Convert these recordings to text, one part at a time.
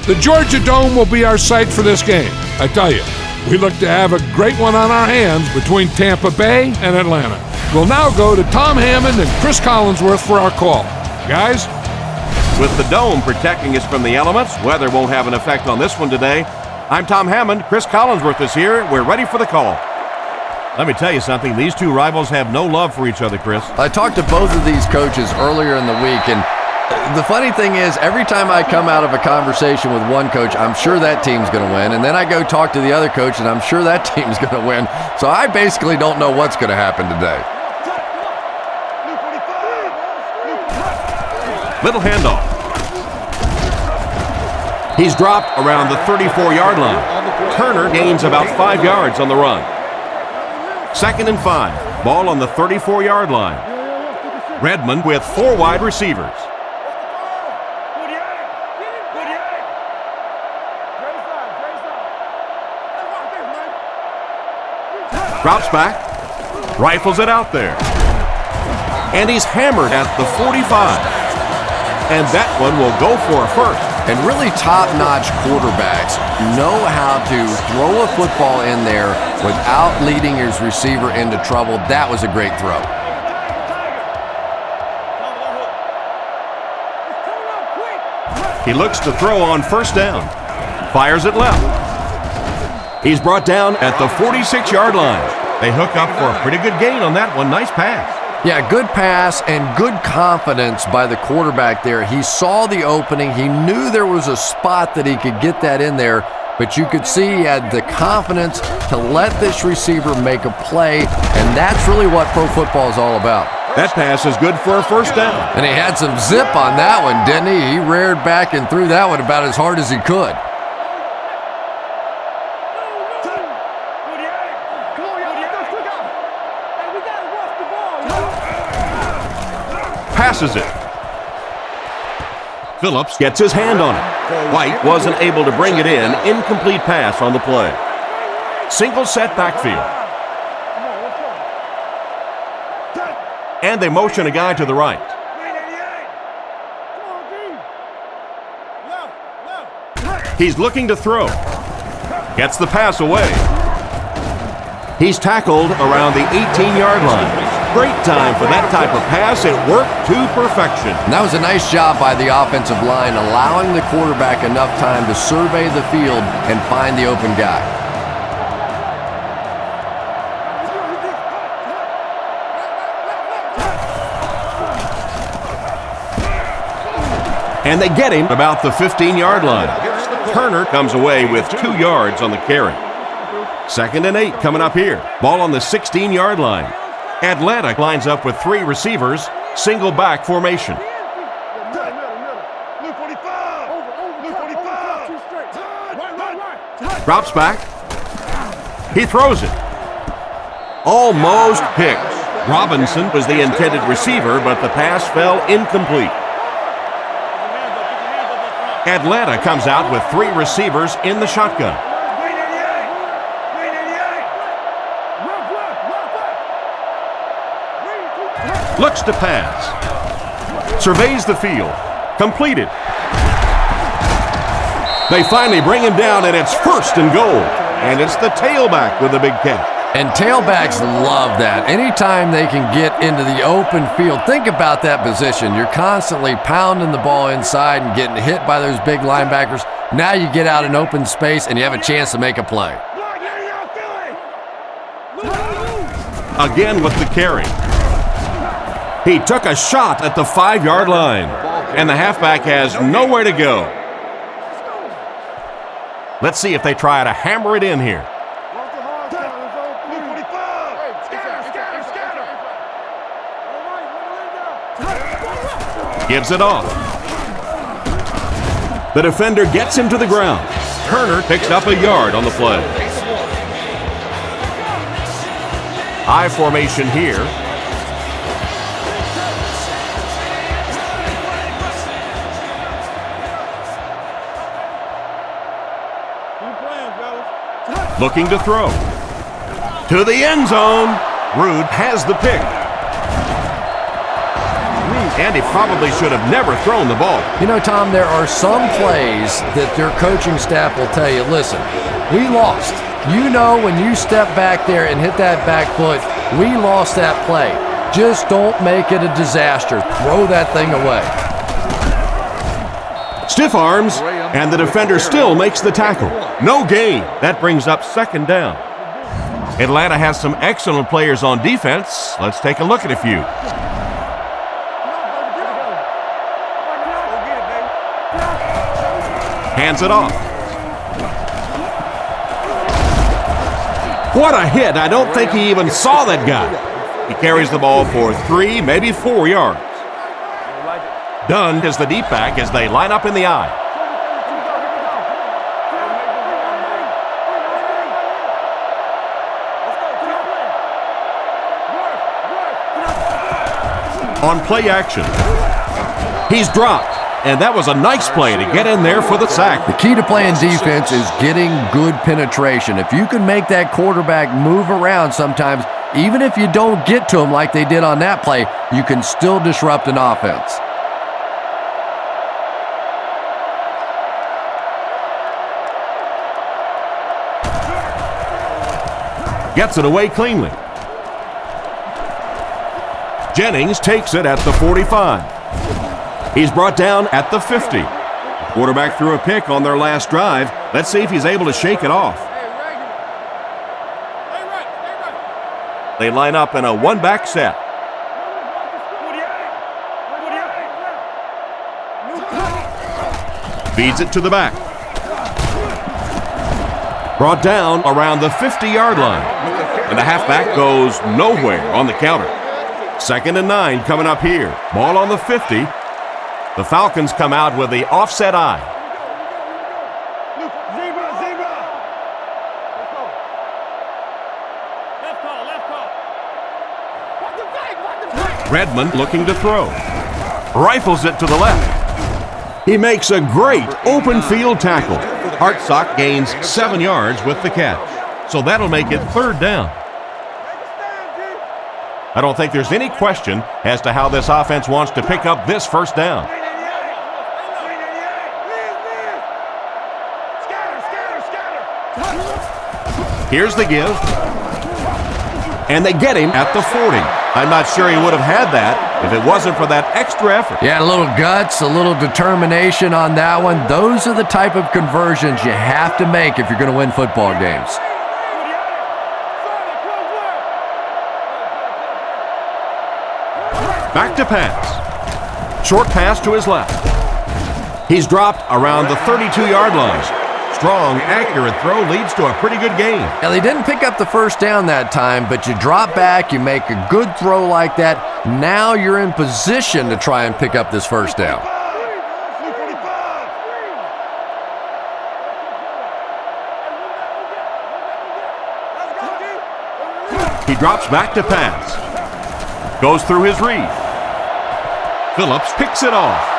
The Georgia Dome will be our site for this game. I tell you, we look to have a great one on our hands between Tampa Bay and Atlanta. We'll now go to Tom Hammond and Chris Collinsworth for our call. Guys? With the dome protecting us from the elements, weather won't have an effect on this one today. I'm Tom Hammond. Chris Collinsworth is here. We're ready for the call. Let me tell you something. These two rivals have no love for each other, Chris. I talked to both of these coaches earlier in the week, and the funny thing is, every time I come out of a conversation with one coach, I'm sure that team's going to win, and then I go talk to the other coach, and I'm sure that team's going to win. So I basically don't know what's going to happen today. Little handoff. He's dropped around the 34-yard line. Turner gains about 5 yards on the run. 2nd and 5. Ball on the 34-yard line. Redmond with 4 wide receivers. Drops back. Rifles it out there. And he's hammered at the 45. And that one will go for a first. And really top-notch quarterbacks know how to throw a football in there without leading his receiver into trouble. That was a great throw. He looks to throw on first down. Fires it left. He's brought down at the 46-yard line. They hook up for a pretty good gain on that one. Nice pass. Yeah, good pass and good confidence by the quarterback there. He saw the opening. He knew there was a spot that he could get that in there, but you could see he had the confidence to let this receiver make a play, and that's really what pro football is all about. That pass is good for a first down. And he had some zip on that one, didn't he? He reared back and threw that one about as hard as he could. Passes it. Phillips gets his hand on it. White wasn't able to bring it in. Incomplete pass on the play. Single set backfield. And they motion a guy to the right. He's looking to throw. Gets the pass away. He's tackled around the 18-yard line. Great time for that type of pass. It worked to perfection. And that was a nice job by the offensive line, allowing the quarterback enough time to survey the field and find the open guy. And they get him about the 15-yard line. Turner comes away with 2 yards on the carry. 2nd and 8 coming up here. Ball on the 16-yard line. Atlanta lines up with 3 receivers, single back formation. Drops back. He throws it. Almost picked. Robinson was the intended receiver, but the pass fell incomplete. Atlanta comes out with 3 receivers in the shotgun. Looks to pass. Surveys the field. Completed. They finally bring him down, and it's 1st and goal. And it's the tailback with a big catch. And tailbacks love that. Anytime they can get into the open field, think about that position. You're constantly pounding the ball inside and getting hit by those big linebackers. Now you get out in open space, and you have a chance to make a play. Again with the carry. He took a shot at the 5-yard line, and the halfback has nowhere to go. Let's see if they try to hammer it in here. Gives it off. The defender gets him to the ground. Turner picks up a yard on the play. I formation here. Looking to throw. To the end zone. Rude has the pick. and he probably should have never thrown the ball. You know, Tom, there are some plays that their coaching staff will tell you, listen, we lost. You know when you step back there and hit that back foot, we lost that play. Just don't make it a disaster. Throw that thing away. Stiff arms, and the defender still makes the tackle. No gain. That brings up second down. Atlanta has some excellent players on defense. Let's take a look at a few. Hands it off. What a hit. I don't think he even saw that guy. He carries the ball for 3, maybe 4 yards. Dunn is the deep back as they line up in the I. On play action. He's dropped, and that was a nice play to get in there for the sack. The key to playing defense is getting good penetration. If you can make that quarterback move around sometimes, even if you don't get to him like they did on that play, you can still disrupt an offense. Gets it away cleanly. Jennings takes it at the 45. He's brought down at the 50. The quarterback threw a pick on their last drive. Let's see if he's able to shake it off. They line up in a one-back set. Feeds it to the back. Brought down around the 50-yard line. And the halfback goes nowhere on the counter. 2nd and 9 coming up here. Ball on the 50. The Falcons come out with the offset I. Redmond looking to throw. Rifles it to the left. He makes a great open field tackle. Hartsock gains 7 yards with the catch. So that'll make it 3rd down. I don't think there's any question as to how this offense wants to pick up this 1st down. Here's the give. And they get him at the 40. I'm not sure he would have had that if it wasn't for that extra effort. Yeah, a little guts, a little determination on that one. Those are the type of conversions you have to make if you're going to win football games. Back to pass. Short pass to his left. He's dropped around the 32-yard line. Strong, accurate throw leads to a pretty good gain. Now, they didn't pick up the 1st down that time, but you drop back, you make a good throw like that. Now you're in position to try and pick up this 1st down. He drops back to pass. Goes through his read. Phillips picks it off.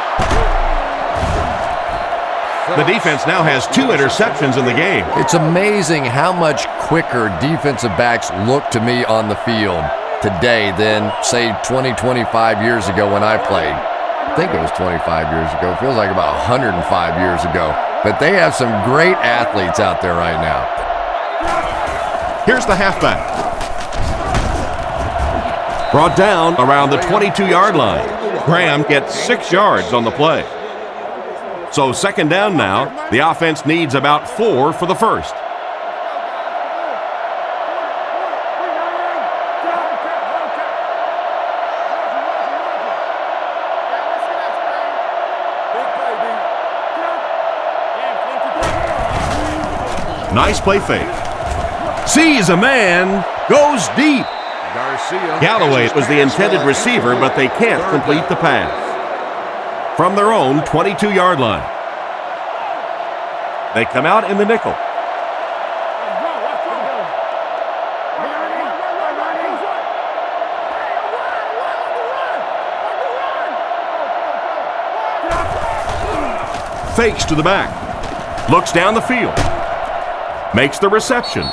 The defense now has 2 interceptions in the game. It's amazing how much quicker defensive backs look to me on the field today than, say, 20, 25 years ago when I played. I think it was 25 years ago. It feels like about 105 years ago. But they have some great athletes out there right now. Here's the halfback. Brought down around the 22-yard line. Graham gets 6 yards on the play. So 2nd down now. The offense needs about 4 for the 1st. Nice play fake. Sees a man, goes deep. Galloway was the intended receiver, but they can't complete the pass. From their own 22-yard line. They come out in the nickel. Fakes to the back. Looks down the field. Makes the reception.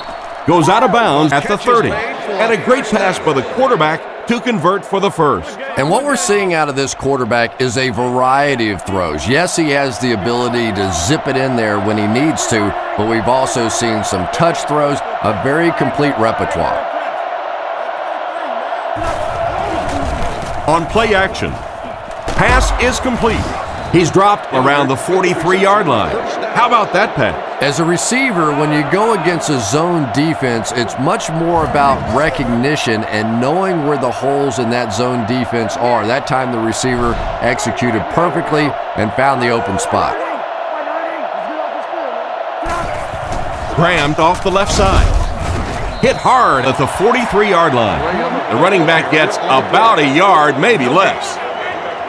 Goes out of bounds at the 30. And a great pass by the quarterback to convert for the first. And what we're seeing out of this quarterback is a variety of throws. Yes, he has the ability to zip it in there when he needs to, but we've also seen some touch throws, a very complete repertoire. On play action, pass is complete. He's dropped around the 43-yard line. How about that pass? As a receiver, when you go against a zone defense, it's much more about recognition and knowing where the holes in that zone defense are. That time the receiver executed perfectly and found the open spot. Crammed off the left side. Hit hard at the 43-yard line. The running back gets about a yard, maybe less.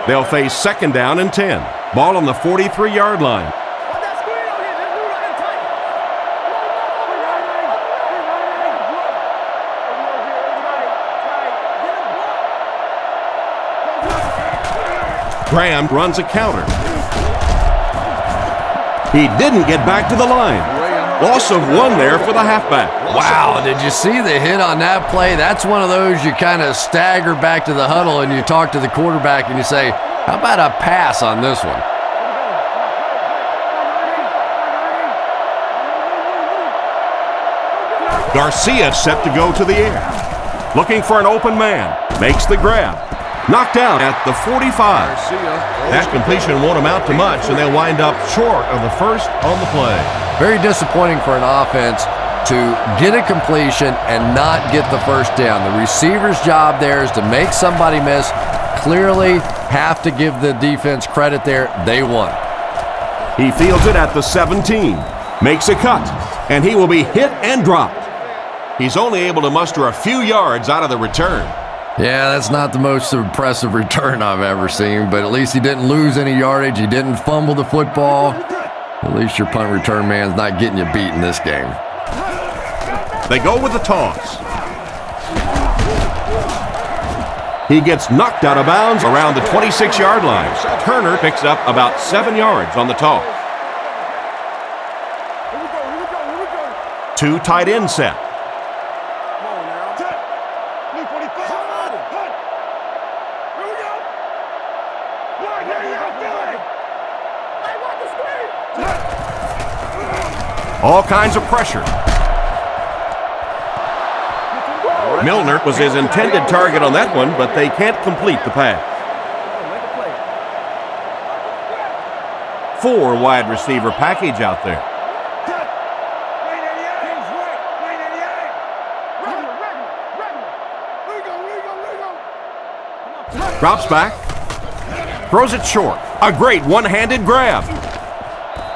They'll face second down and 10. Ball on the 43-yard line. Graham runs a counter. He didn't get back to the line. Loss of one there for the halfback. Wow, did you see the hit on that play? That's one of those you kind of stagger back to the huddle and you talk to the quarterback and you say, how about a pass on this one? Garcia set to go to the air. Looking for an open man. Makes the grab. Knocked down at the 45. That completion won't amount to much, and they'll wind up short of the first on the play. Very disappointing for an offense to get a completion and not get the first down. The receiver's job there is to make somebody miss. Clearly have to give the defense credit there. They won. He fields it at the 17. Makes a cut, and he will be hit and dropped. He's only able to muster a few yards out of the return. Yeah, that's not the most impressive return I've ever seen, but at least he didn't lose any yardage. He didn't fumble the football. At least your punt return man's not getting you beat in this game. They go with the toss. He gets knocked out of bounds around the 26-yard line. Turner picks up about 7 yards on the toss. Two tight end set. All kinds of pressure. Milner was his intended target on that one, but they can't complete the pass. 4 wide receiver package out there. Drops back. Throws it short. A great one-handed grab.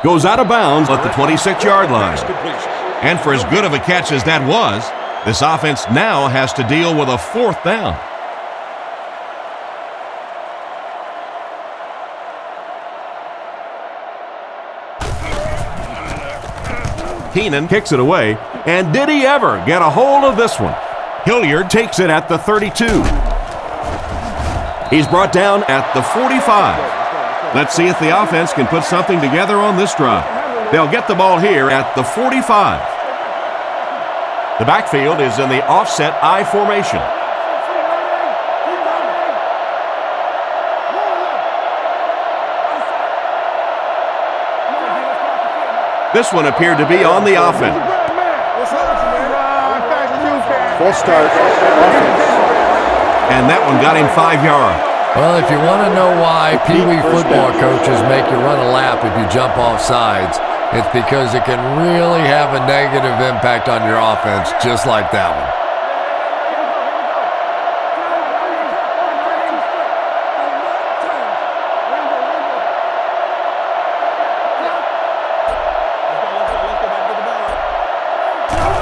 Goes out of bounds at the 26-yard line. And for as good of a catch as that was, this offense now has to deal with a 4th down. Keenan kicks it away, and did he ever get a hold of this one? Hilliard takes it at the 32. He's brought down at the 45. Let's see if the offense can put something together on this drive. They'll get the ball here at the 45. The backfield is in the offset I formation. This one appeared to be on the offense. False start. And that one got him 5 yards. Well, if you want to know why Pee Wee football coaches make you run a lap if you jump off sides, it's because it can really have a negative impact on your offense, just like that one.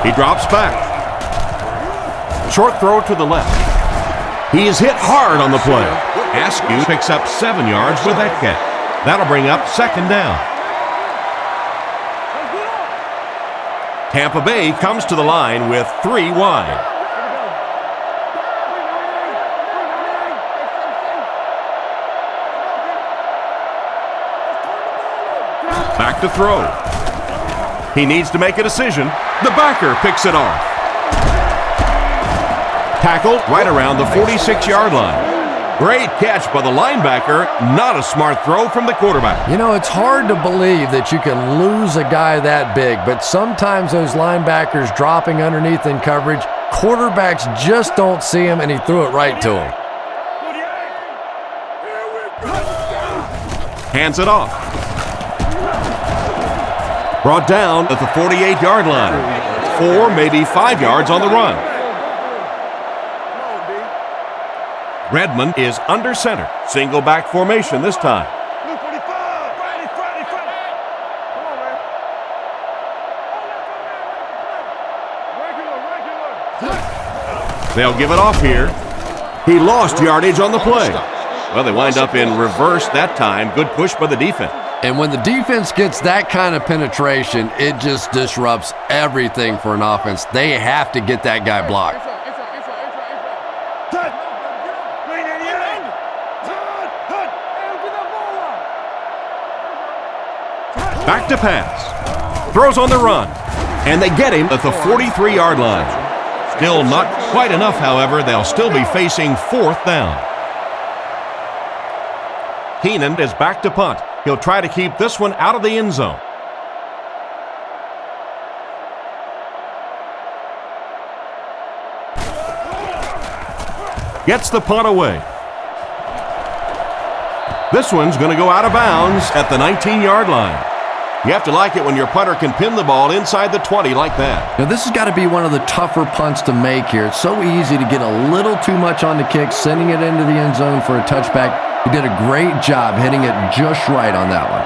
He drops back. Short throw to the left. He is hit hard on the play. Askew picks up 7 yards with that catch. That'll bring up second down. Tampa Bay comes to the line with 3 wide. Back to throw. He needs to make a decision. The backer picks it off. Tackled right around the 46-yard line. Great catch by the linebacker. Not a smart throw from the quarterback. You know, it's hard to believe that you can lose a guy that big, but sometimes those linebackers dropping underneath in coverage, quarterbacks just don't see him, and he threw it right to him. Hands it off. Brought down at the 48-yard line. 4, maybe 5 yards on the run. Redmond is under center. Single back formation this time. They'll give it off here. He lost yardage on the play. Well, they wind up in reverse that time. Good push by the defense. And when the defense gets that kind of penetration, it just disrupts everything for an offense. They have to get that guy blocked. Back to pass. Throws on the run. And they get him at the 43-yard line. Still not quite enough, however. They'll still be facing 4th down. Keenan is back to punt. He'll try to keep this one out of the end zone. Gets the punt away. This one's going to go out of bounds at the 19-yard line. You have to like it when your punter can pin the ball inside the 20 like that. Now, this has got to be one of the tougher punts to make here. It's so easy to get a little too much on the kick, sending it into the end zone for a touchback. He did a great job hitting it just right on that one.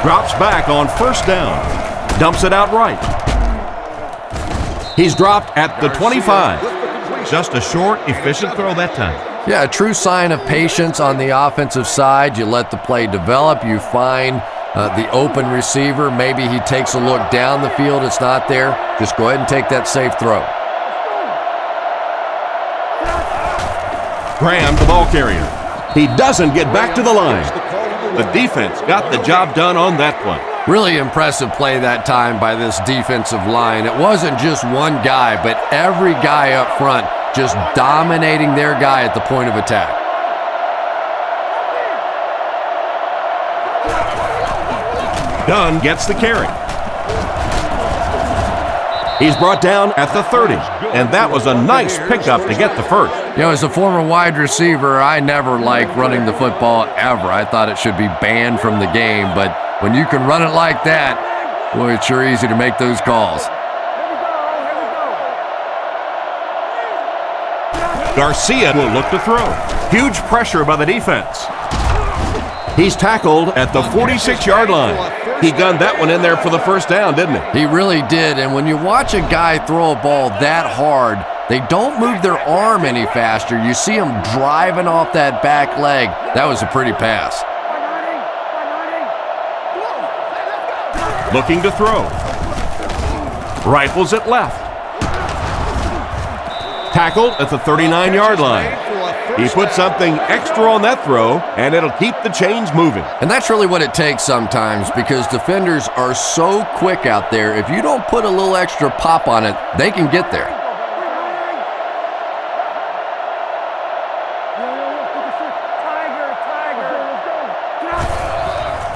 Drops back on 1st down. Dumps it out right. He's dropped at the 25. Just a short, efficient throw that time. Yeah, a true sign of patience on the offensive side. You let the play develop. You find the open receiver. Maybe he takes a look down the field. It's not there. Just go ahead and take that safe throw. Graham, the ball carrier. He doesn't get back to the line. The defense got the job done on that play. Really impressive play that time by this defensive line. It wasn't just one guy, but every guy up front just dominating their guy at the point of attack. Dunn gets the carry. He's brought down at the 30, and that was a nice pickup to get the first. You know, as a former wide receiver, I never liked running the football ever. I thought it should be banned from the game, but when you can run it like that, boy, it's sure easy to make those calls. Garcia will look to throw. Huge pressure by the defense. He's tackled at the 46-yard line. He gunned that one in there for the first down, didn't he? He really did, and when you watch a guy throw a ball that hard, they don't move their arm any faster. You see him driving off that back leg. That was a pretty pass. Looking to throw. Rifles it left. Tackled at the 39-yard line. He put something extra on that throw, and it'll keep the chains moving. And that's really what it takes sometimes, because defenders are so quick out there. If you don't put a little extra pop on it, they can get there.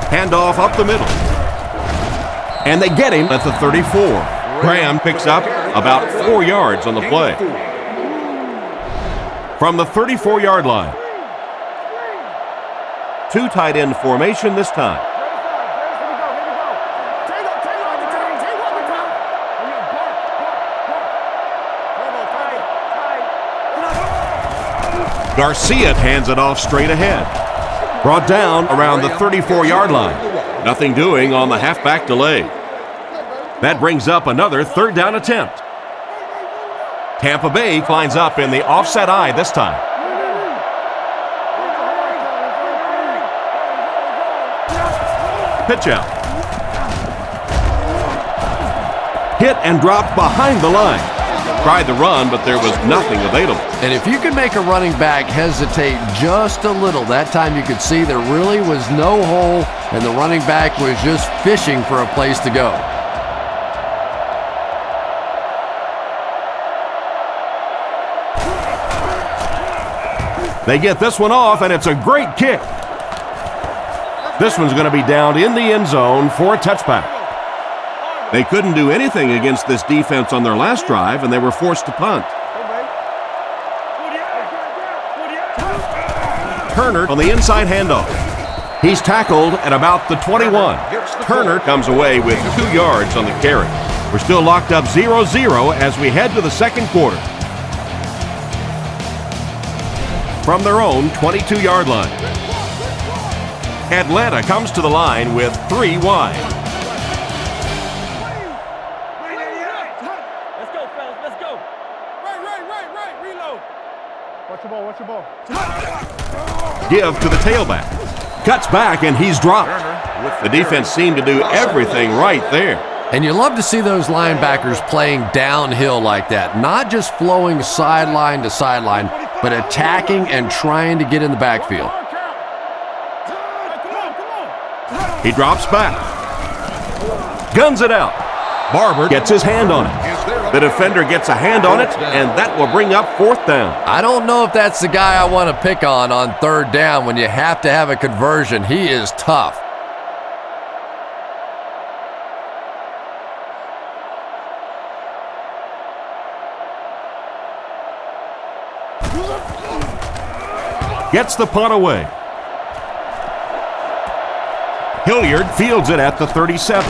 Handoff up the middle. And they get him at the 34. Graham picks up about 4 yards on the play. From the 34-yard line. 2 tight end formation this time. Garcia hands it off straight ahead. Brought down around the 34-yard line. Nothing doing on the halfback delay. That brings up another 3rd down attempt. Tampa Bay lines up in the offset eye this time. Pitch out. Hit and dropped behind the line. Tried the run, but there was nothing available. And if you can make a running back hesitate just a little, that time you could see there really was no hole and the running back was just fishing for a place to go. They get this one off, and it's a great kick. This one's going to be down in the end zone for a touchback. They couldn't do anything against this defense on their last drive, and they were forced to punt. Turner on the inside handoff. He's tackled at about the 21. Turner comes away with 2 yards on the carry. We're still locked up 0-0 as we head to the second quarter. From their own 22-yard line, Atlanta comes to the line with 3 wide. Let's go, fellas, let's go. Right, reload. Watch your ball. Give to the tailback. Cuts back, and he's dropped. The defense seemed to do everything right there. And you love to see those linebackers playing downhill like that, not just flowing sideline to sideline, but attacking and trying to get in the backfield. He drops back. Guns it out. Barber gets his hand on it. The defender gets a hand on it, and that will bring up 4th down. I don't know if that's the guy I want to pick on 3rd down when you have to have a conversion. He is tough. Gets the punt away. Hilliard fields it at the 37.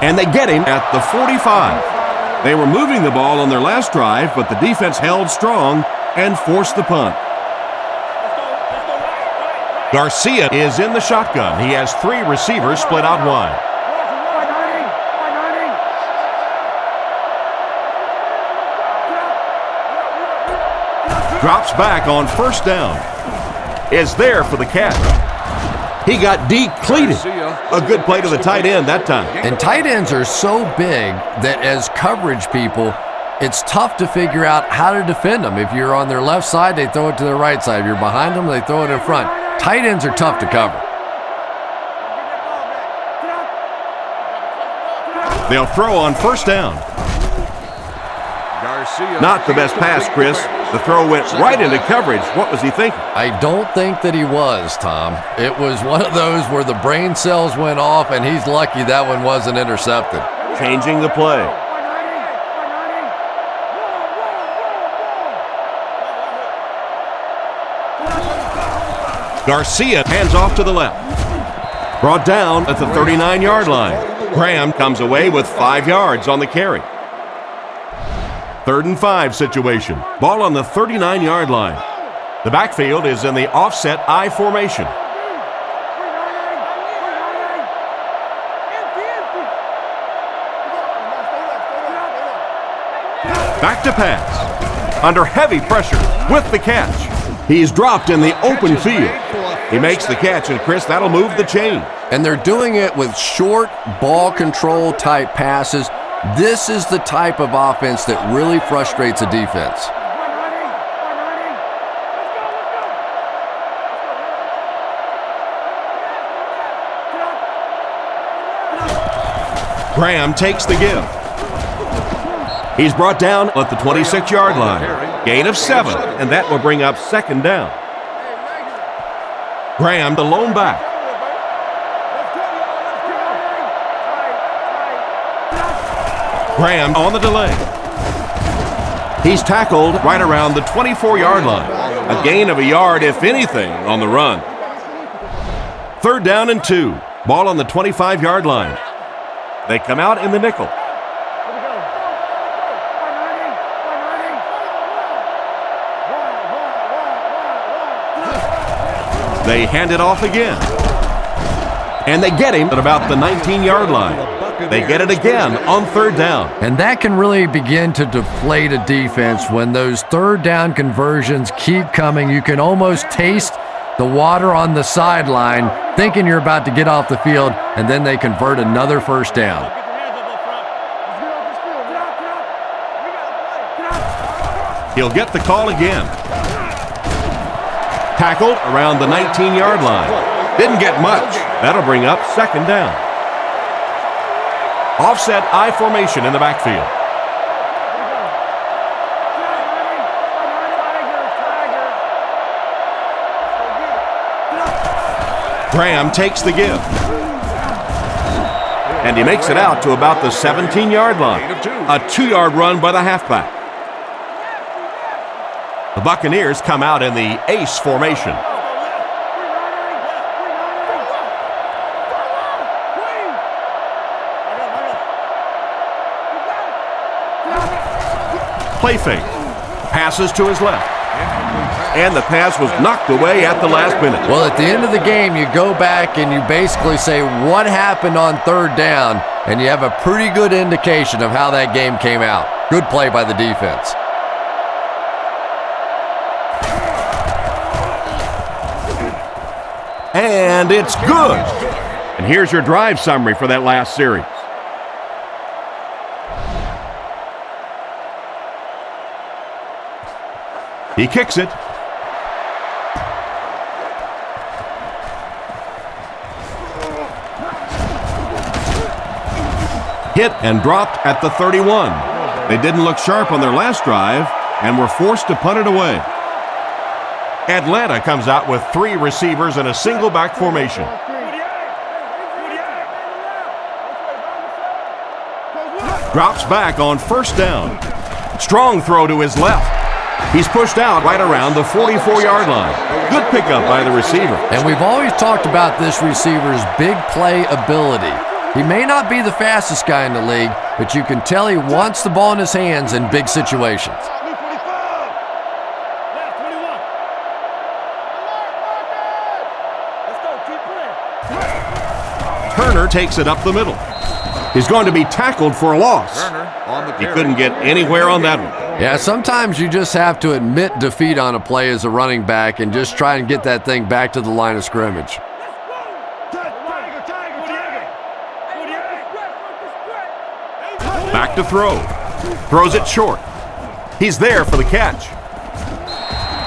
And they get him at the 45. They were moving the ball on their last drive, but the defense held strong and forced the punt. Garcia is in the shotgun. He has 3 receivers split out wide. Drops back on 1st down. Is there for the catch. He got decleated. A good play to the tight end that time. And tight ends are so big that as coverage people, it's tough to figure out how to defend them. If you're on their left side, they throw it to their right side. If you're behind them, they throw it in front. Tight ends are tough to cover. They'll throw on 1st down. Not the best pass, Chris. The throw went right into coverage. What was he thinking? I don't think that he was, Tom. It was one of those where the brain cells went off, and he's lucky that one wasn't intercepted. Changing the play. Garcia hands off to the left. Brought down at the 39-yard line. Graham comes away with 5 yards on the carry. 3rd and 5 situation. Ball on the 39-yard line. The backfield is in the offset I formation. Back to pass. Under heavy pressure with the catch. He's dropped in the open field. He makes the catch, and Chris, that'll move the chain. And they're doing it with short ball control type passes. This is the type of offense that really frustrates a defense. Graham takes the give. He's brought down at the 26-yard line. Gain of 7, and that will bring up 2nd down. Graham, the lone back. Graham on the delay. He's tackled right around the 24-yard line. A gain of a yard, if anything, on the run. 3rd down and 2. Ball on the 25-yard line. They come out in the nickel. They hand it off again. And they get him at about the 19-yard line. They get it again on 3rd down. And that can really begin to deflate a defense when those 3rd down conversions keep coming. You can almost taste the water on the sideline, thinking you're about to get off the field, and then they convert another 1st down. He'll get the call again. Tackled around the 19-yard line. Didn't get much. That'll bring up second down. Offset I formation in the backfield. Graham takes the give. And he makes it out to about the 17-yard line. A 2-yard run by the halfback. The Buccaneers come out in the ace formation. Play fake. Passes to his left. And the pass was knocked away at the last minute. Well, at the end of the game, you go back and you basically say what happened on third down, and you have a pretty good indication of how that game came out. Good play by the defense. And it's good. And here's your drive summary for that last series. He kicks it. Hit and dropped at the 31. They didn't look sharp on their last drive and were forced to punt it away. Atlanta comes out with 3 receivers in a single back formation. Drops back on first down. Strong throw to his left. He's pushed out right around the 44-yard line. Good pickup by the receiver. And we've always talked about this receiver's big play ability. He may not be the fastest guy in the league, but you can tell he wants the ball in his hands in big situations. Turner takes it up the middle. He's going to be tackled for a loss. He couldn't get anywhere on that one. Yeah, sometimes you just have to admit defeat on a play as a running back and just try and get that thing back to the line of scrimmage. Back to throw. Throws it short. He's there for the catch.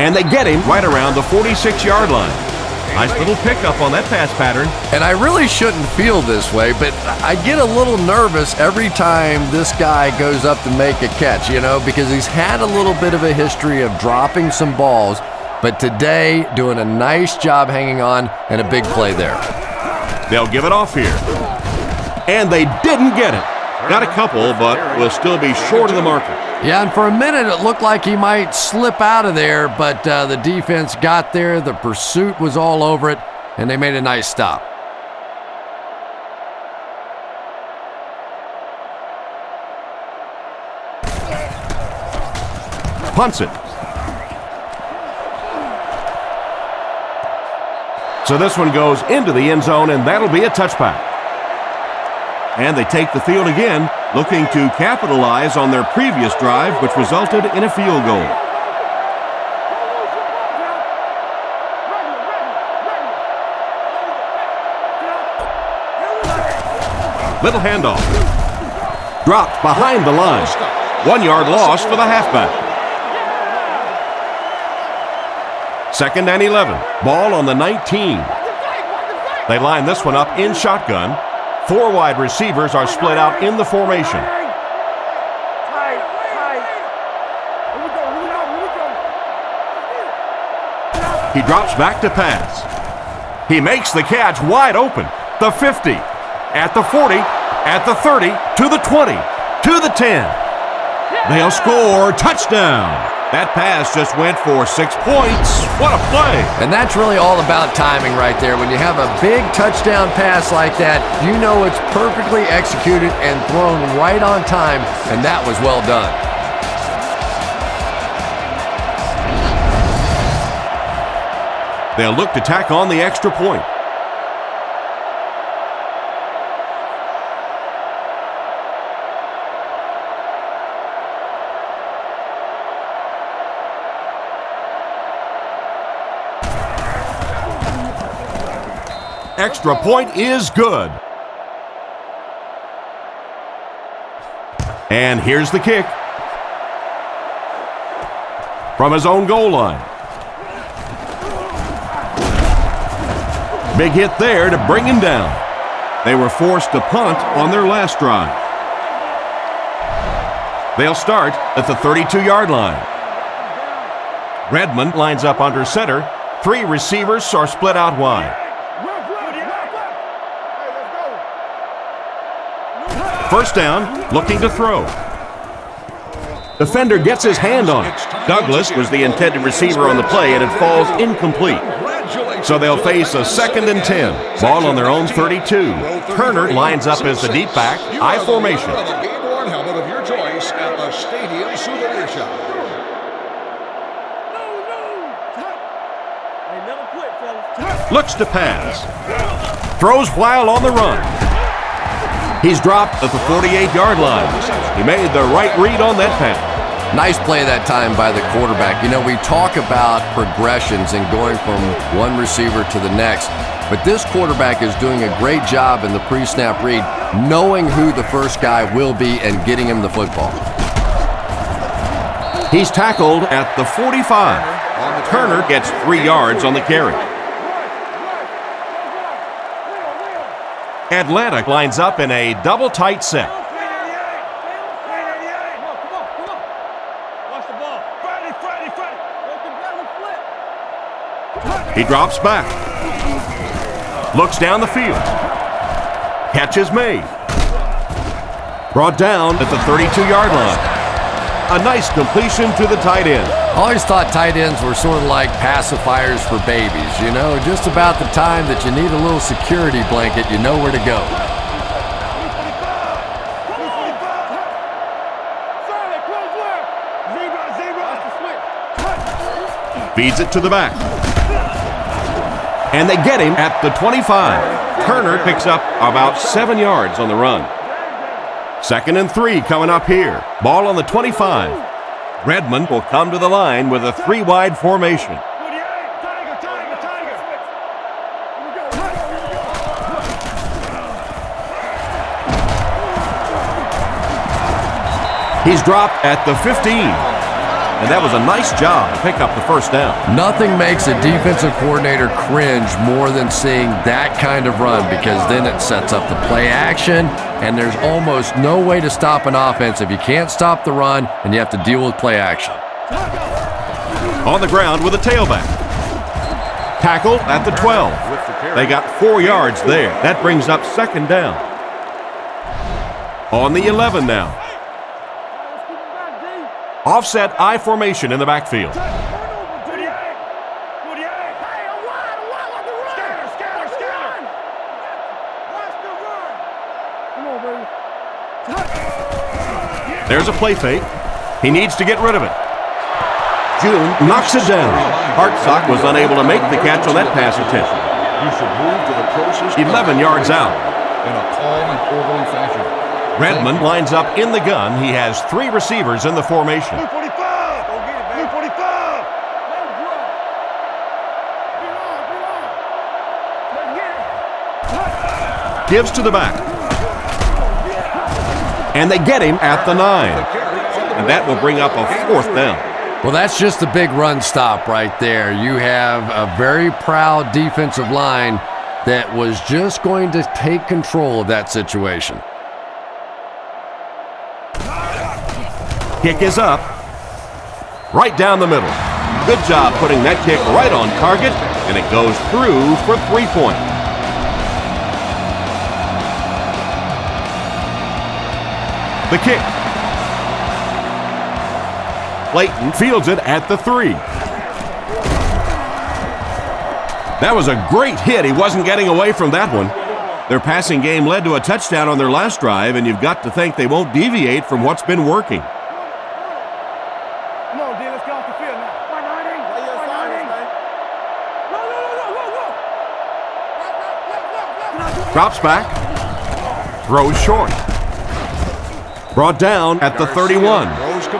And they get him right around the 46-yard line. Nice little pickup on that pass pattern. And I really shouldn't feel this way, but I get a little nervous every time this guy goes up to make a catch, because he's had a little bit of a history of dropping some balls, but today doing a nice job hanging on and a big play there. They'll give it off here. And they didn't get it. Got a couple, but will still be short of the marker. Yeah, and for a minute it looked like he might slip out of there, but the defense got there, the pursuit was all over it, and they made a nice stop. Punts it. So this one goes into the end zone, and that'll be a touchback. And they take the field again, looking to capitalize on their previous drive, which resulted in a field goal. Little handoff. Dropped behind the line. 1-yard loss for the halfback. 2nd and 11. Ball on the 19. They line this one up in shotgun. 4 wide receivers are split out in the formation. He drops back to pass. He makes the catch wide open. The 50, at the 40, at the 30, to the 20, to the 10. They'll score. Touchdown. That pass just went for 6 points. What a play. And that's really all about timing right there. When you have a big touchdown pass like that, you know it's perfectly executed and thrown right on time, and that was well done. They'll look to tack on the extra point. Extra point is good. And here's the kick. From his own goal line. Big hit there to bring him down. They were forced to punt on their last drive. They'll start at the 32-yard line. Redmond lines up under center. 3 receivers are split out wide. First down, looking to throw. Defender gets his hand on it. Douglas was the intended receiver on the play, and it falls incomplete. So they'll face a 2nd and 10. Ball on their own 32. Turner lines up as the deep back, I formation. The game-worn helmet of your choice at the Stadium Souvenir Shop. Looks to pass. Throws while on the run. He's dropped at the 48-yard line. He made the right read on that pass. Nice play that time by the quarterback. You know, we talk about progressions and going from one receiver to the next, but this quarterback is doing a great job in the pre-snap read, knowing who the first guy will be and getting him the football. He's tackled at the 45. Turner gets 3 yards on the carry. Atlanta lines up in a double tight set. He drops back. Looks down the field. Catch is made. Brought down at the 32-yard line. A nice completion to the tight end. I always thought tight ends were sort of like pacifiers for babies. You know, just about the time that you need a little security blanket, you know where to go. Feeds it to the back. And they get him at the 25. Turner picks up about 7 yards on the run. 2nd and 3 coming up here. Ball on the 25. Redmond will come to the line with a 3-wide formation. He's dropped at the 15. And that was a nice job to pick up the first down. Nothing makes a defensive coordinator cringe more than seeing that kind of run, because then it sets up the play action, and there's almost no way to stop an offense if you can't stop the run and you have to deal with play action. On the ground with a tailback. Tackled at the 12. They got 4 yards there. That brings up 2nd down. On the 11 now. Offset I formation in the backfield. There's a play fake. He needs to get rid of it. June knocks it down. Hartsock was unable to make the catch on that pass attempt. You should move to the closest 11 yards out. in a calm and orderly fashion. Redmond lines up in the gun. He has 3 receivers in the formation. 45! Go get it, baby. 45! Gives to the back. And they get him at the 9. And that will bring up a 4th down. Well, that's just a big run stop right there. You have a very proud defensive line that was just going to take control of that situation. Kick is up. Right down the middle. Good job putting that kick right on target, and it goes through for 3 points. The kick. Clayton fields it at the 3. That was a great hit. He wasn't getting away from that one. Their passing game led to a touchdown on their last drive, and you've got to think they won't deviate from what's been working. Come on, D, let's get off the field now. Drops back. Throws short. Brought down at the 31.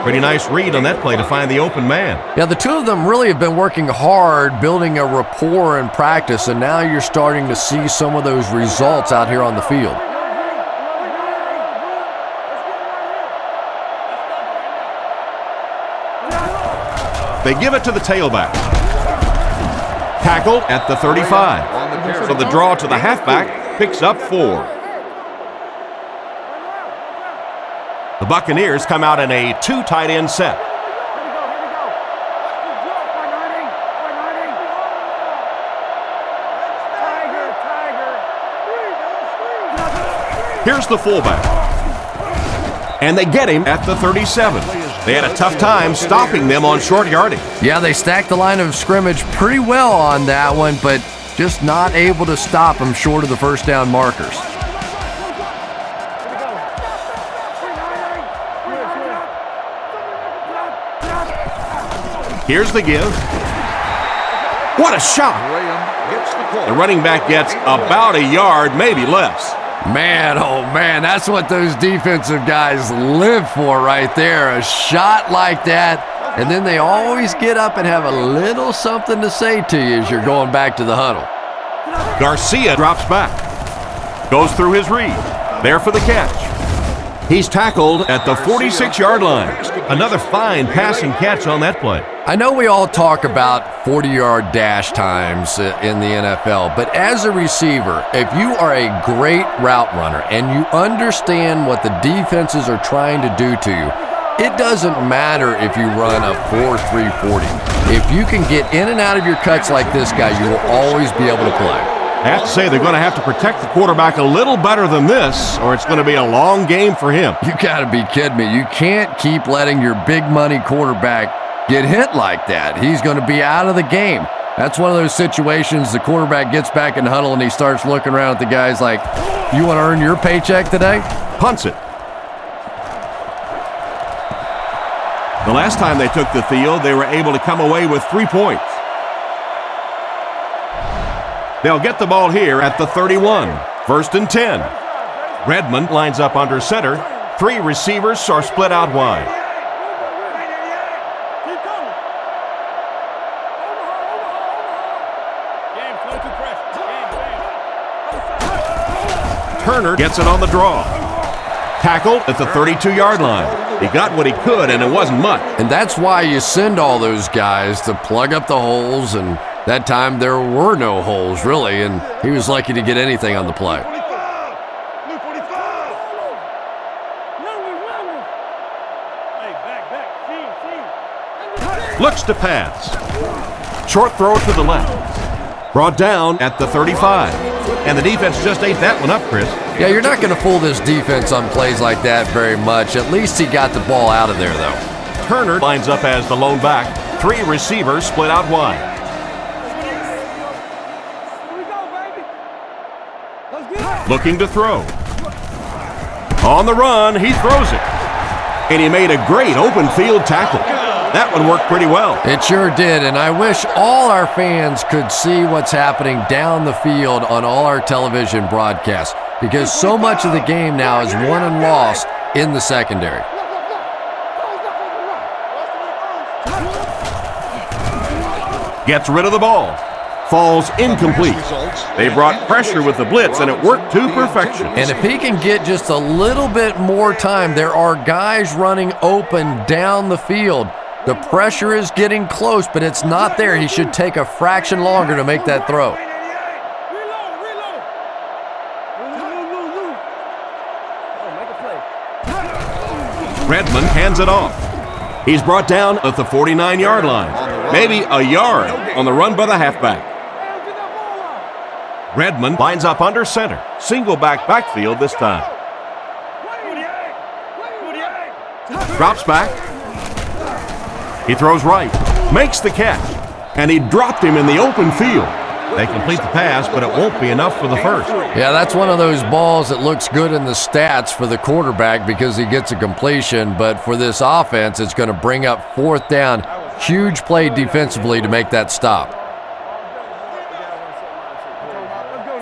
Pretty nice read on that play to find the open man. Yeah, the two of them really have been working hard, building a rapport in practice, and now you're starting to see some of those results out here on the field. They give it to the tailback. Tackled at the 35. So the draw to the halfback picks up 4. The Buccaneers come out in a 2 tight end set. Here's the fullback. And they get him at the 37. They had a tough time stopping them on short yardage. Yeah, they stacked the line of scrimmage pretty well on that one, but just not able to stop them short of the first down markers. Here's the give. What a shot! The running back gets about a yard, maybe less. Man, oh man, that's what those defensive guys live for right there. A shot like that, and then they always get up and have a little something to say to you as you're going back to the huddle. Garcia drops back. Goes through his read. There for the catch. He's tackled at the 46-yard line. Another fine passing catch on that play. I know we all talk about 40-yard dash times in the NFL, but as a receiver, if you are a great route runner and you understand what the defenses are trying to do to you, it doesn't matter if you run a 4.340. If you can get in and out of your cuts like this guy, you will always be able to play. I have to say they're going to have to protect the quarterback a little better than this, or it's going to be a long game for him. You got to be kidding me. You can't keep letting your big money quarterback get hit like that. He's going to be out of the game. That's one of those situations the quarterback gets back in the huddle and he starts looking around at the guys like, you want to earn your paycheck today? Punts it. The last time they took the field, they were able to come away with 3 points. They'll get the ball here at the 31. 1st and 10. Redmond lines up under center. 3 receivers are split out wide. Turner gets it on the draw. Tackled at the 32-yard line. He got what he could, and it wasn't much. And that's why you send all those guys to plug up the holes, and that time there were no holes, really, and he was lucky to get anything on the play. Looks to pass. Short throw to the left. Brought down at the 35. And the defense just ate that one up, Chris. Yeah, you're not going to fool this defense on plays like that very much. At least he got the ball out of there, though. Turner lines up as the lone back. 3 receivers split out wide. Looking to throw. On the run, he throws it. And he made a great open field tackle. That one worked pretty well. It sure did, and I wish all our fans could see what's happening down the field on all our television broadcasts, because so much of the game now is won and lost in the secondary. Gets rid of the ball. Falls incomplete. They brought pressure with the blitz, and it worked to perfection. And if he can get just a little bit more time, there are guys running open down the field. The pressure is getting close, but it's not there. He should take a fraction longer to make that throw. Redmond hands it off. He's brought down at the 49-yard line. Maybe a yard on the run by the halfback. Redmond lines up under center. Single backfield this time. Drops back. He throws right. Makes the catch. And he dropped him in the open field. They complete the pass, but it won't be enough for the first. Yeah, that's one of those balls that looks good in the stats for the quarterback because he gets a completion, but for this offense, it's going to bring up 4th down. Huge play defensively to make that stop.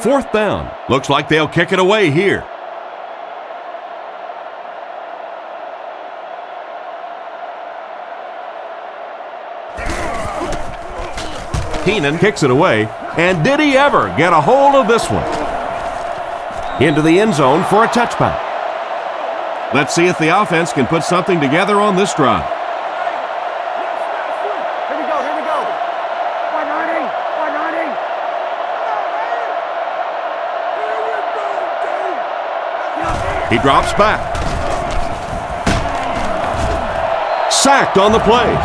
4th down. Looks like they'll kick it away here. Keenan kicks it away, and did he ever get a hold of this one? Into the end zone for a touchback. Let's see if the offense can put something together on this drive. Here we go. 190. He drops back. Sacked on the play.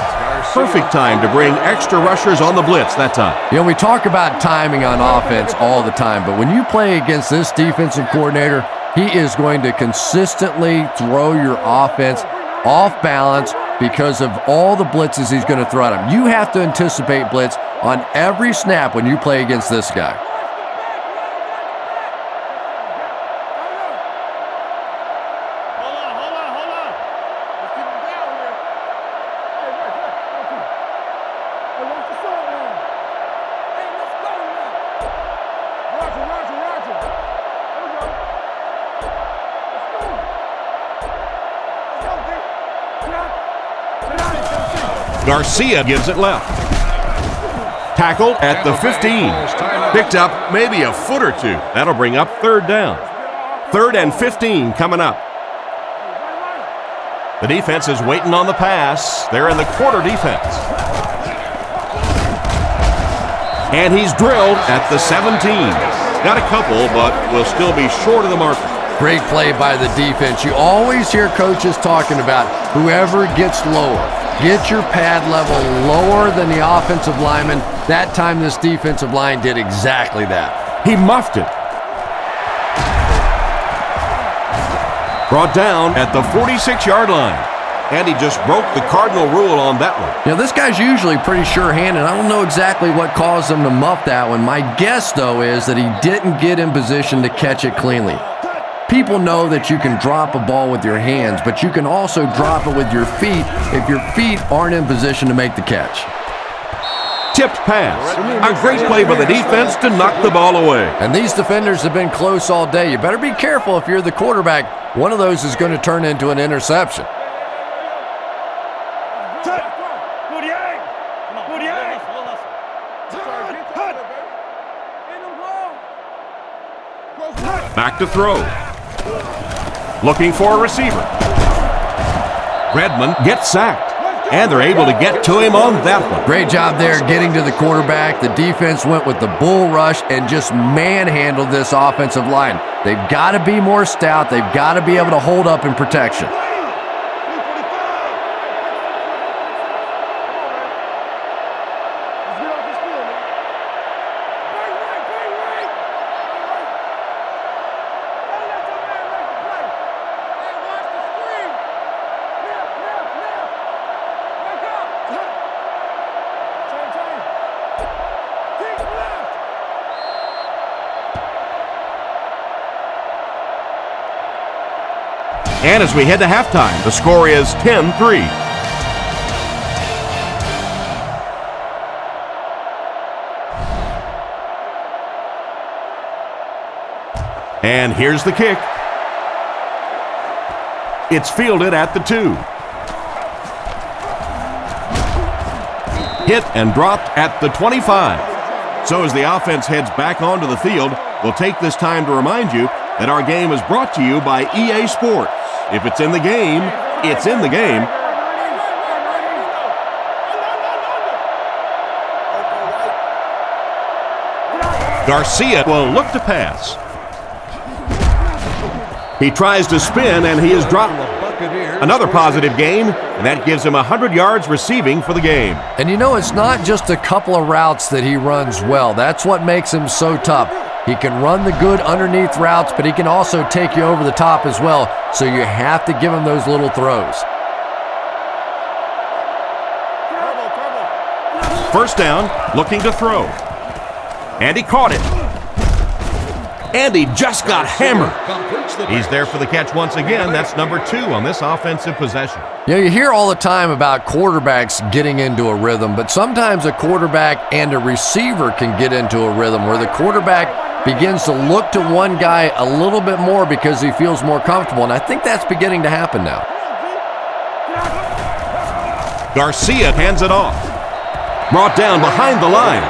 Perfect time to bring extra rushers on the blitz that time. You know, we talk about timing on offense all the time, but when you play against this defensive coordinator, he is going to consistently throw your offense off balance because of all the blitzes he's going to throw at him. You have to anticipate blitz on every snap when you play against this guy. Garcia gives it left. Tackled at the 15. Picked up maybe a foot or two. That'll bring up third down. 3rd and 15 coming up. The defense is waiting on the pass. They're in the quarter defense. And he's drilled at the 17. Got a couple, but will still be short of the marker. Great play by the defense. You always hear coaches talking about whoever gets lower. Get your pad level lower than the offensive lineman. That time this defensive line did exactly that. He muffed it. Brought down at the 46-yard line. And he just broke the cardinal rule on that one. You know, this guy's usually pretty sure-handed. I don't know exactly what caused him to muff that one. My guess, though, is that he didn't get in position to catch it cleanly. People know that you can drop a ball with your hands, but you can also drop it with your feet if your feet aren't in position to make the catch. Tipped pass. A great play by the defense to knock the ball away. And these defenders have been close all day. You better be careful if you're the quarterback. One of those is going to turn into an interception. Back to throw. Looking for a receiver. Redmond gets sacked. And they're able to get to him on that one. Great job there getting to the quarterback. The defense went with the bull rush and just manhandled this offensive line. They've got to be more stout. They've got to be able to hold up in protection. And as we head to halftime, the score is 10-3. And here's the kick. It's fielded at the 2. Hit and dropped at the 25. So as the offense heads back onto the field, we'll take this time to remind you that our game is brought to you by EA Sports. If it's in the game, it's in the game. Garcia will look to pass. He tries to spin, and he is dropped. Another positive gain, and that gives him 100 yards receiving for the game. And you know, it's not just a couple of routes that he runs well. That's what makes him so tough. He can run the good underneath routes, but he can also take you over the top as well, so you have to give him those little throws. First down, looking to throw. And he caught it. And he just got hammered. He's there for the catch once again. That's number 2 on this offensive possession. You know, you hear all the time about quarterbacks getting into a rhythm, but sometimes a quarterback and a receiver can get into a rhythm where the quarterback begins to look to one guy a little bit more because he feels more comfortable, and I think that's beginning to happen now. Garcia hands it off. Brought down behind the line.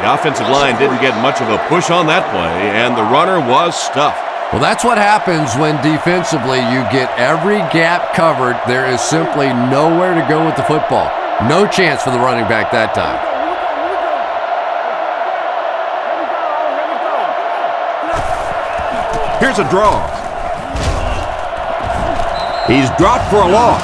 The offensive line didn't get much of a push on that play, and the runner was stuffed. Well, that's what happens when defensively you get every gap covered. There is simply nowhere to go with the football. No chance for the running back that time. Here's a draw. He's dropped for a loss.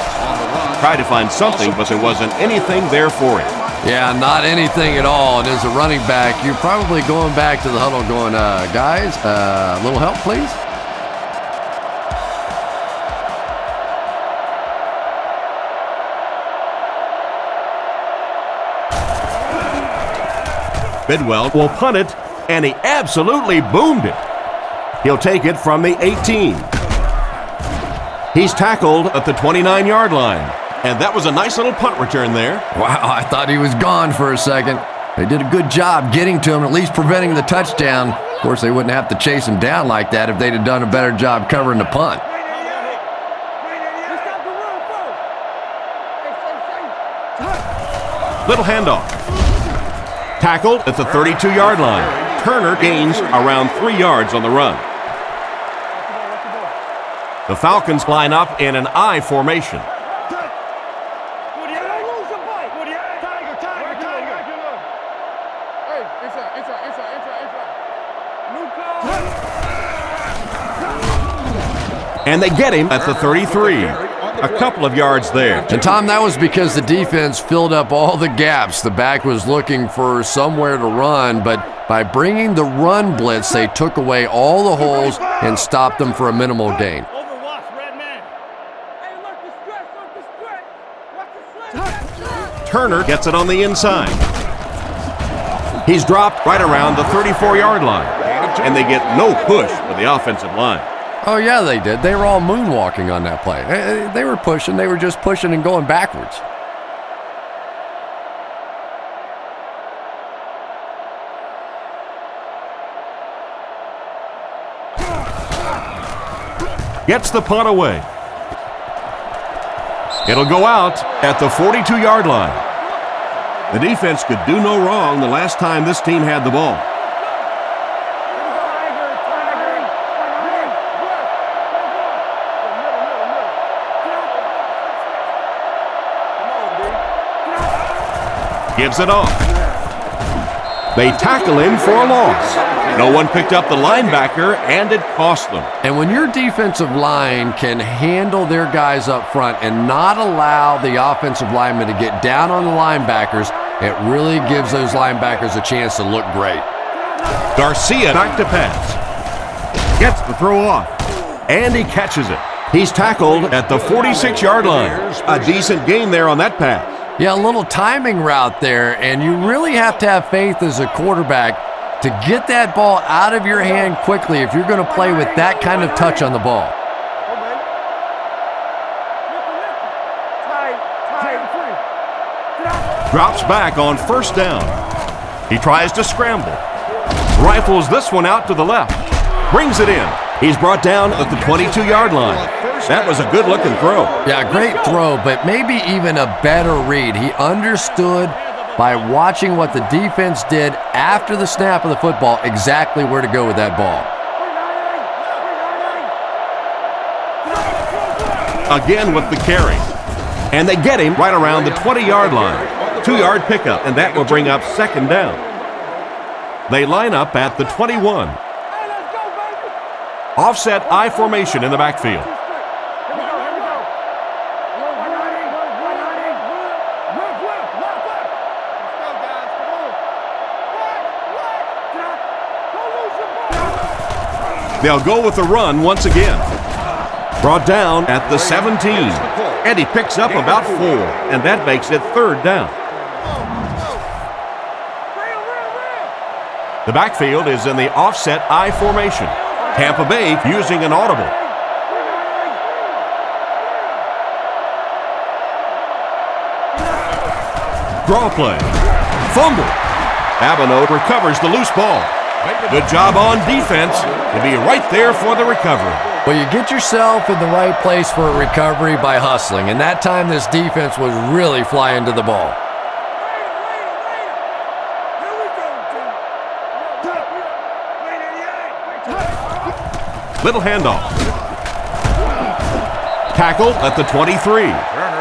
Tried to find something, but there wasn't anything there for him. Yeah, not anything at all. And as a running back, you're probably going back to the huddle going, guys, a little help, please? Bidwell will punt it, and he absolutely boomed it. He'll take it from the 18. He's tackled at the 29-yard line. And that was a nice little punt return there. Wow, I thought he was gone for a second. They did a good job getting to him, at least preventing the touchdown. Of course, they wouldn't have to chase him down like that if they'd have done a better job covering the punt. Little handoff. Tackled at the 32-yard line. Turner gains around 3 yards on the run. The Falcons line up in an I formation. And they get him at the 33. A couple of yards there. And Tom, that was because the defense filled up all the gaps. The back was looking for somewhere to run, but by bringing the run blitz, they took away all the holes and stopped them for a minimal gain. Turner gets it on the inside. He's dropped right around the 34-yard line, and they get no push for the offensive line. Oh, yeah, they did. They were all moonwalking on that play. They were pushing. They were just pushing and going backwards. Gets the punt away. It'll go out at the 42-yard line. The defense could do no wrong the last time this team had the ball. Gives it off. They tackle him for a loss. No one picked up the linebacker, and it cost them. And when your defensive line can handle their guys up front and not allow the offensive linemen to get down on the linebackers, it really gives those linebackers a chance to look great. Garcia back to pass. Gets the throw off, and he catches it. He's tackled at the 46-yard line. A decent gain there on that pass. Yeah, a little timing route there, and you really have to have faith as a quarterback to get that ball out of your hand quickly if you're going to play with that kind of touch on the ball. Drops back on first down. He tries to scramble. Rifles this one out to the left. Brings it in. He's brought down at the 22-yard line. That was a good-looking throw. Yeah, great throw, but maybe even a better read. He understood by watching what the defense did after the snap of the football exactly where to go with that ball. Again with the carry. And they get him right around the 20-yard line. 2-yard pickup, and that will bring up second down. They line up at the 21. Offset I formation in the backfield. They'll go with the run once again. Brought down at the 17. And he picks up about 4, and that makes it third down. The backfield is in the offset I formation. Tampa Bay using an audible. Draw play. Fumble. Abano recovers the loose ball. Good job on defense to be right there for the recovery. Well, you get yourself in the right place for a recovery by hustling, and that time this defense was really flying to the ball. Little handoff. Tackle at the 23.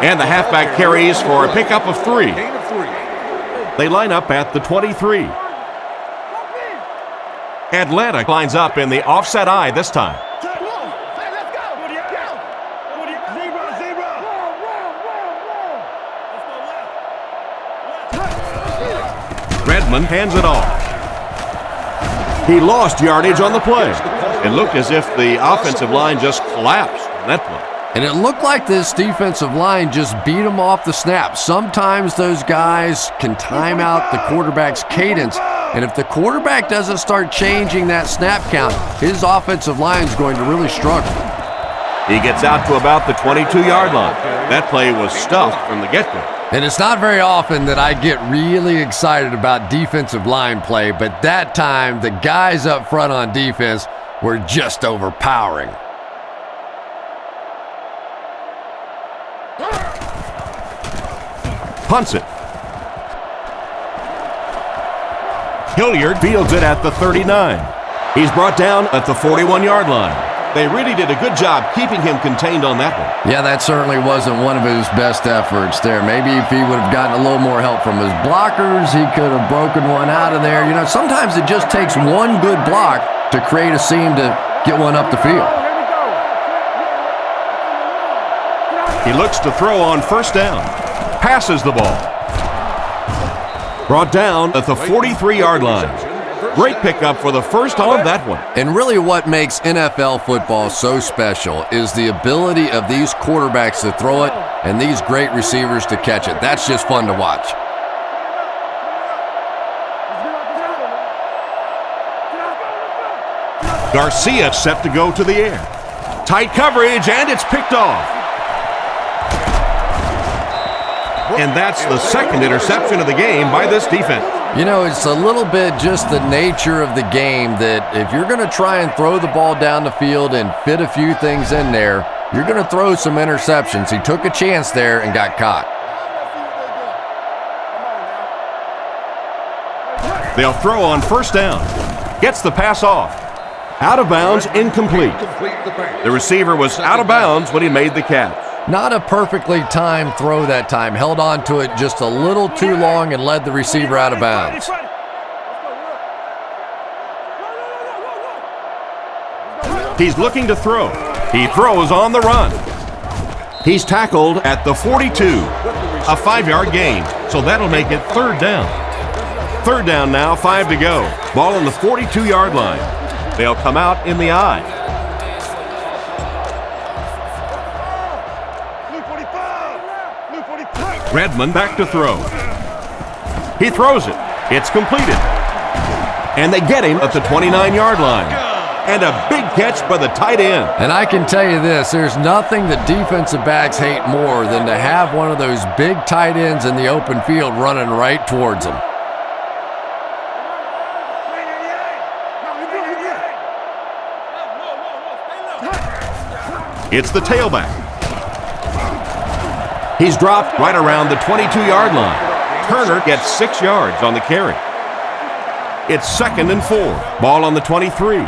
And the halfback carries for a pickup of 3. They line up at the 23. Atlanta lines up in the offset I this time. Redmond hands it off. He lost yardage on the play. It looked as if the offensive line just collapsed on that play. And it looked like this defensive line just beat him off the snap. Sometimes those guys can time out the quarterback's cadence. And if the quarterback doesn't start changing that snap count, his offensive line is going to really struggle. He gets out to about the 22-yard line. That play was stuffed from the get-go. And it's not very often that I get really excited about defensive line play, but that time the guys up front on defense were just overpowering. Punts it. Hilliard fields it at the 39. He's brought down at the 41-yard line. They really did a good job keeping him contained on that one. Yeah, that certainly wasn't one of his best efforts there. Maybe if he would have gotten a little more help from his blockers, he could have broken one out of there. You know, sometimes it just takes one good block to create a seam to get one up the field. He looks to throw on first down. Passes the ball. Brought down at the 43-yard line. Great pickup for the first on that one. And really what makes NFL football so special is the ability of these quarterbacks to throw it and these great receivers to catch it. That's just fun to watch. Garcia set to go to the air. Tight coverage, and it's picked off. And that's the second interception of the game by this defense. You know, it's a little bit just the nature of the game that if you're going to try and throw the ball down the field and fit a few things in there, you're going to throw some interceptions. He took a chance there and got caught. They'll throw on first down. Gets the pass off. Out of bounds, incomplete. The receiver was out of bounds when he made the catch. Not a perfectly timed throw that time. Held on to it just a little too long and led the receiver out of bounds. He's looking to throw. He throws on the run. He's tackled at the 42. A 5-yard gain, so that'll make it third down. Third down now, 5 to go. Ball on the 42-yard line. They'll come out in the I. Redmond back to throw. He throws it. It's completed. And they get him at the 29-yard line. And a big catch by the tight end. And I can tell you this, there's nothing that defensive backs hate more than to have one of those big tight ends in the open field running right towards them. It's the tailback. He's dropped right around the 22-yard line. Turner gets 6 yards on the carry. It's 2nd and 4. Ball on the 23.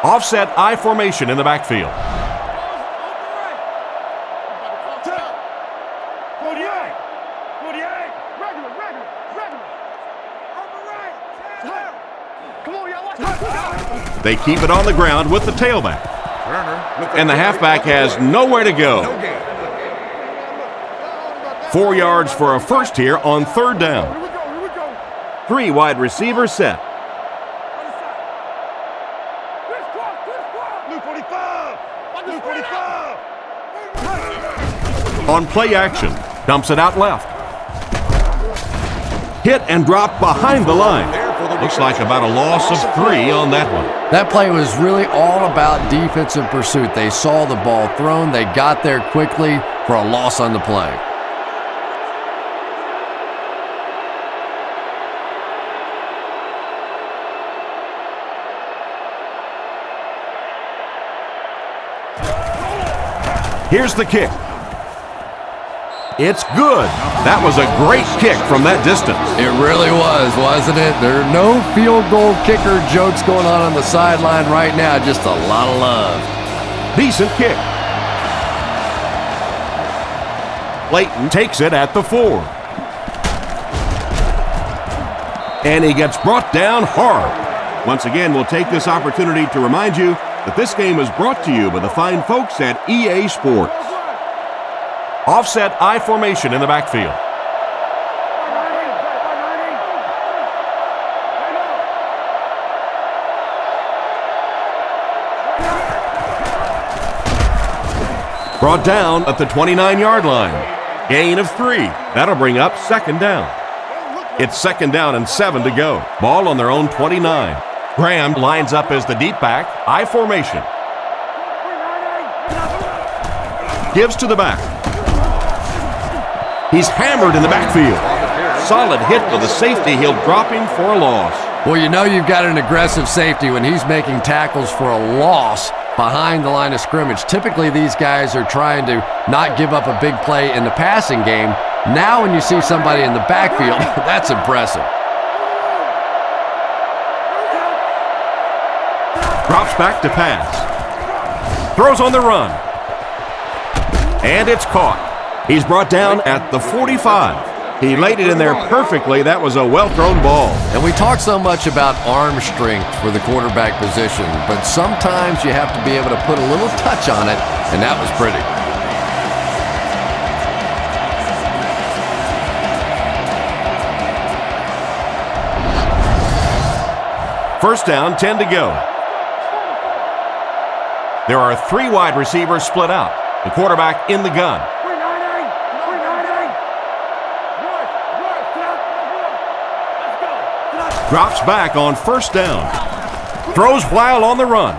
Offset I formation in the backfield. They keep it on the ground with the tailback. And the halfback has nowhere to go. 4 yards for a first here on third down. 3 wide receivers set. On play action, dumps it out left. Hit and drop behind the line. Looks like about a loss of 3 on that one. That play was really all about defensive pursuit. They saw the ball thrown, they got there quickly for a loss on the play. Here's the kick. It's good. That was a great kick from that distance. It really was, wasn't it? There are no field goal kicker jokes going on the sideline right now. Just a lot of love. Decent kick. Layton takes it at the 4. And he gets brought down hard. Once again, we'll take this opportunity to remind you that this game is brought to you by the fine folks at EA Sports. Offset I formation in the backfield. Brought down at the 29-yard line. Gain of 3. That'll bring up second down. It's second down and 7 to go. Ball on their own 29. Graham lines up as the deep back. I formation. Gives to the back. He's hammered in the backfield. Solid hit with the safety. He'll drop him for a loss. Well, you know you've got an aggressive safety when he's making tackles for a loss behind the line of scrimmage. Typically, these guys are trying to not give up a big play in the passing game. Now when you see somebody in the backfield, that's impressive. Drops back to pass. Throws on the run. And it's caught. He's brought down at the 45. He laid it in there perfectly. That was a well-thrown ball. And we talk so much about arm strength for the quarterback position, but sometimes you have to be able to put a little touch on it, and that was pretty. First down, 10 to go. There are 3 wide receivers split out. The quarterback in the gun. Drops back on first down. Throws while on the run.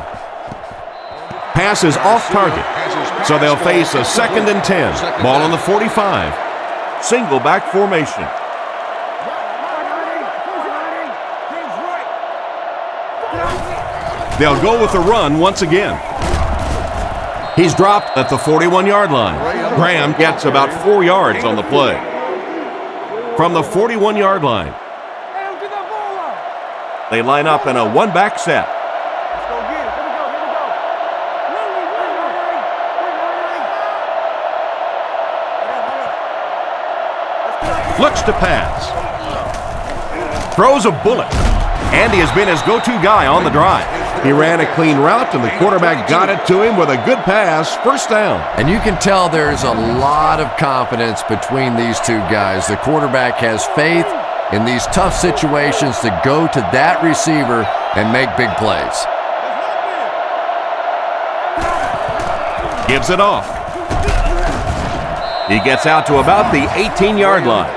Pass is off target. So they'll face a second and 10. Ball on the 45. Single back formation. They'll go with the run once again. He's dropped at the 41-yard line. Graham gets about 4 yards on the play. From the 41-yard line, they line up in a one-back set. Looks to pass. Throws a bullet. Andy has been his go-to guy on the drive. He ran a clean route, and the quarterback got it to him with a good pass. First down. And you can tell there's a lot of confidence between these two guys. The quarterback has faith in these tough situations to go to that receiver and make big plays. Gives it off. He gets out to about the 18-yard line.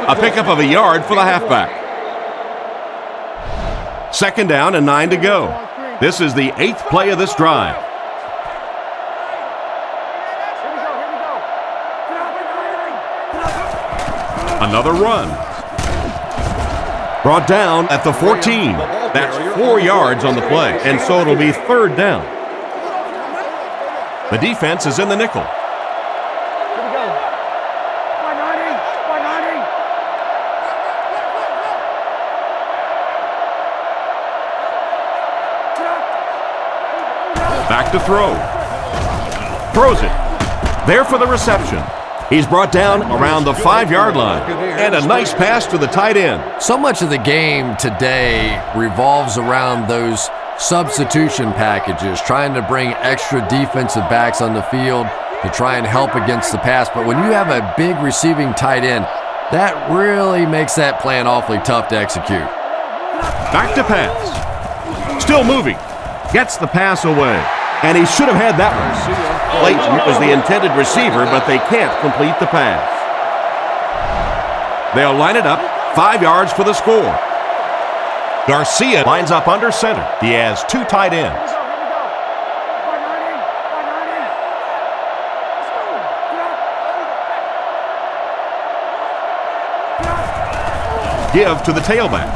A pickup of a yard for the halfback. Second down and 9 to go. This is the 8th play of this drive. Another run. Brought down at the 14. That's 4 yards on the play, and so it'll be third down. The defense is in the nickel. Back to throw. Throws it. There for the reception. He's brought down around the 5-yard line. And a nice pass to the tight end. So much of the game today revolves around those substitution packages, trying to bring extra defensive backs on the field to try and help against the pass. But when you have a big receiving tight end, that really makes that plan awfully tough to execute. Back to pass. Still moving. Gets the pass away. And he should have had that one. Clayton was the intended receiver, but they can't complete the pass. They'll line it up, 5 yards for the score. Garcia lines up under center. He has 2 tight ends. Give to the tailback.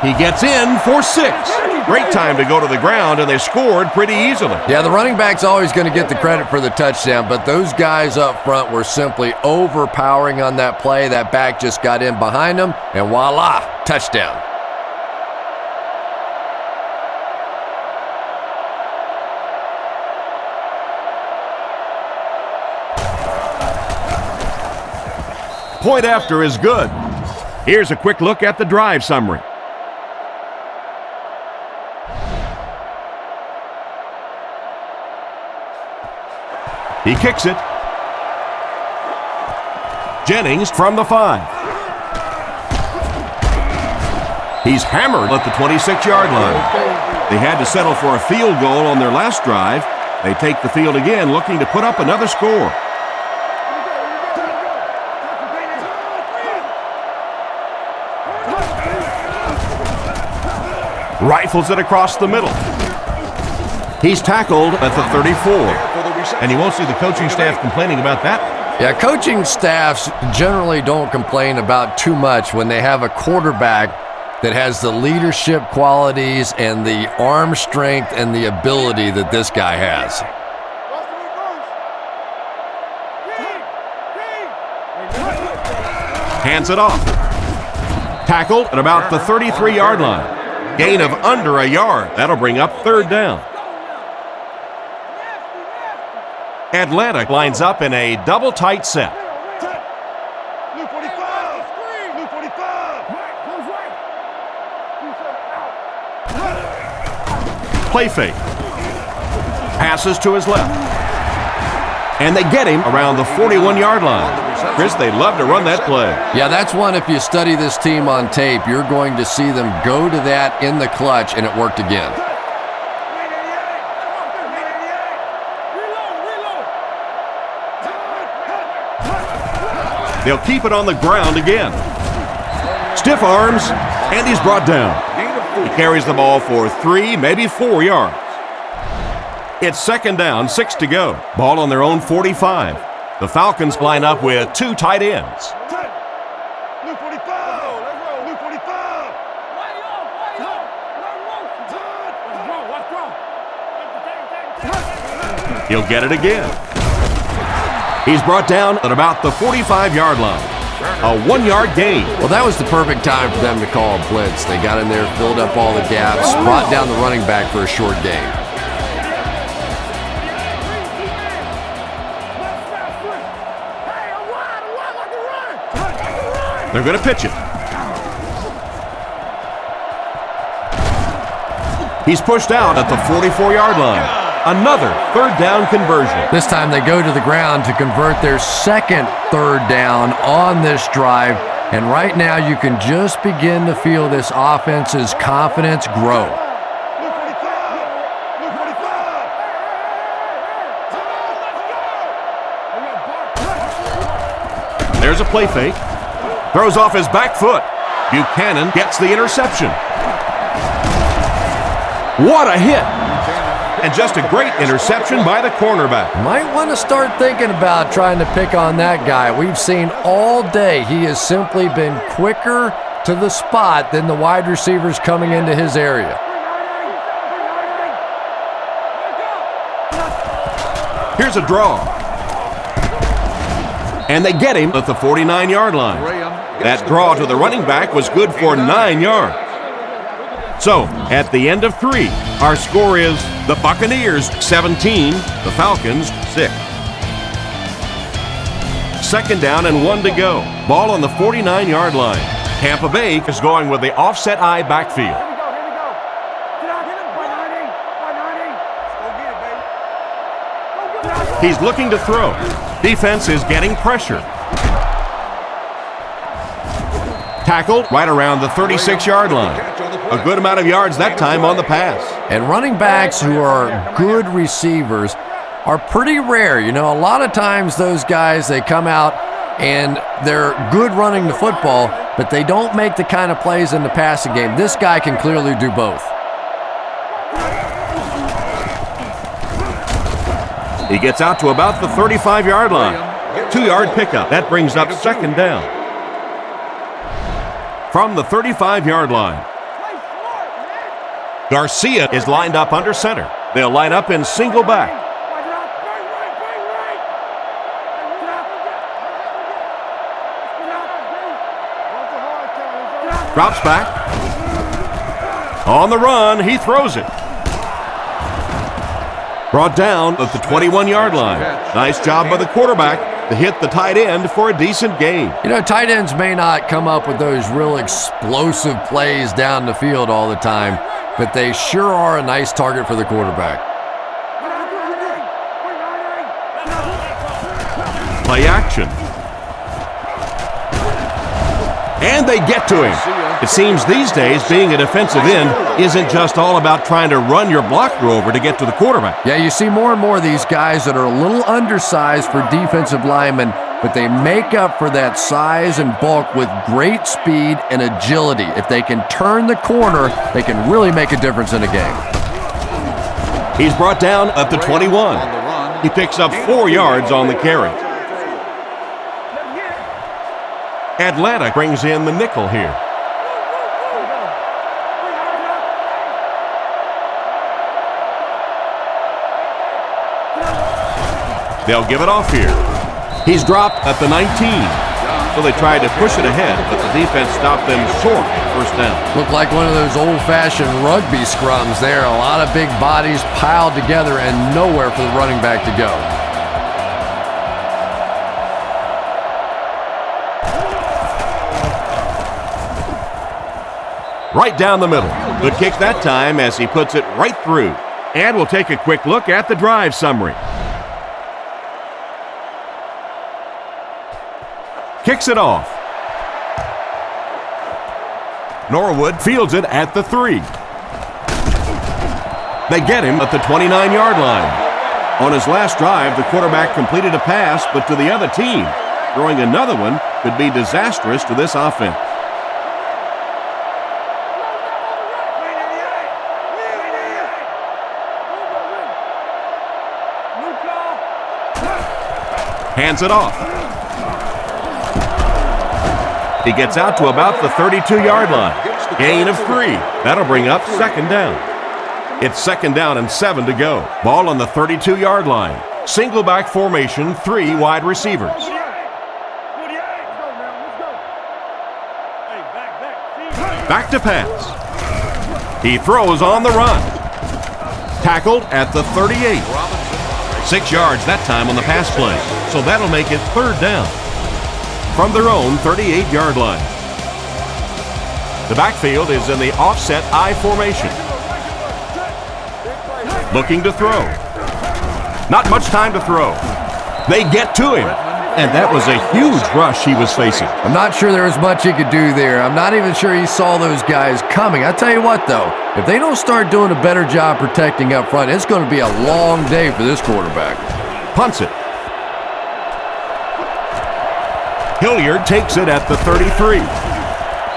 He gets in for 6. Great time to go to the ground, and they scored pretty easily. Yeah, the running back's always going to get the credit for the touchdown, but those guys up front were simply overpowering on that play. That back just got in behind them, and voila, touchdown. Point after is good. Here's a quick look at the drive summary. He kicks it. Jennings from the 5. He's hammered at the 26-yard line. They had to settle for a field goal on their last drive. They take the field again, looking to put up another score. Rifles it across the middle. He's tackled at the 34. And you won't see the coaching staff complaining about that. Yeah, coaching staffs generally don't complain about too much when they have a quarterback that has the leadership qualities and the arm strength and the ability that this guy has. Hands it off. Tackled at about the 33-yard line. Gain of under a yard. That'll bring up third down. Atlanta lines up in a double tight set. Play fake. Passes to his left. And they get him around the 41-yard line. Chris, they'd love to run that play. Yeah, that's one, if you study this team on tape, you're going to see them go to that in the clutch, and it worked again. They'll keep it on the ground again. Stiff arms, and he's brought down. He carries the ball for 3, maybe 4 yards. It's second down, 6 to go. Ball on their own 45. The Falcons line up with 2 tight ends. He'll get it again. He's brought down at about the 45-yard line. A 1-yard gain. Well, that was the perfect time for them to call a blitz. They got in there, filled up all the gaps, brought down the running back for a short gain. They're going to pitch it. He's pushed out at the 44-yard line. Another third down conversion. This time they go to the ground to convert their second third down on this drive. And right now you can just begin to feel this offense's confidence grow. There's a play fake. Throws off his back foot. Buchanan gets the interception. What a hit! And just a great interception by the cornerback. Might want to start thinking about trying to pick on that guy. We've seen all day he has simply been quicker to the spot than the wide receivers coming into his area. Here's a draw. And they get him at the 49-yard line. That draw to the running back was good for 9 yards. So, at the end of 3, our score is the Buccaneers 17, the Falcons 6. Second down and 1 to go. Ball on the 49-yard line. Tampa Bay is going with the offset eye backfield. He's looking to throw. Defense is getting pressure. Tackled right around the 36-yard line. A good amount of yards that time on the pass. And running backs who are good receivers are pretty rare. You know, a lot of times those guys, they come out and they're good running the football, but they don't make the kind of plays in the passing game. This guy can clearly do both. He gets out to about the 35-yard line. 2-yard pickup. That brings up second down. From the 35-yard line, Garcia is lined up under center. They'll line up in single back. Drops back. On the run, he throws it. Brought down at the 21-yard line. Nice job by the quarterback to hit the tight end for a decent gain. You know, tight ends may not come up with those real explosive plays down the field all the time, but they sure are a nice target for the quarterback. Play action. And they get to him. It seems these days being a defensive end isn't just all about trying to run your blocker over to get to the quarterback. Yeah, you see more and more of these guys that are a little undersized for defensive linemen, but they make up for that size and bulk with great speed and agility. If they can turn the corner, they can really make a difference in a game. He's brought down at the 21. He picks up 4 yards on the carry. Atlanta brings in the nickel here. They'll give it off here. He's dropped at the 19. So they tried to push it ahead, but the defense stopped them short of first down. Looked like one of those old-fashioned rugby scrums there. A lot of big bodies piled together and nowhere for the running back to go. Right down the middle. Good kick that time as he puts it right through. And we'll take a quick look at the drive summary. Kicks it off. Norwood fields it at the 3. They get him at the 29-yard line. On his last drive, the quarterback completed a pass, but to the other team. Throwing another one could be disastrous to this offense. Hands it off. He gets out to about the 32-yard line. Gain of 3. That'll bring up second down. It's second down and 7 to go. Ball on the 32-yard line. Single back formation, 3 wide receivers. Back to pass. He throws on the run. Tackled at the 38. 6 yards that time on the pass play. So that'll make it third down. From their own 38-yard line. The backfield is in the offset I formation. Looking to throw. Not much time to throw. They get to him. And that was a huge rush he was facing. I'm not sure there was much he could do there. I'm not even sure he saw those guys coming. I tell you what, though, if they don't start doing a better job protecting up front, it's going to be a long day for this quarterback. Punts it. Hilliard takes it at the 33.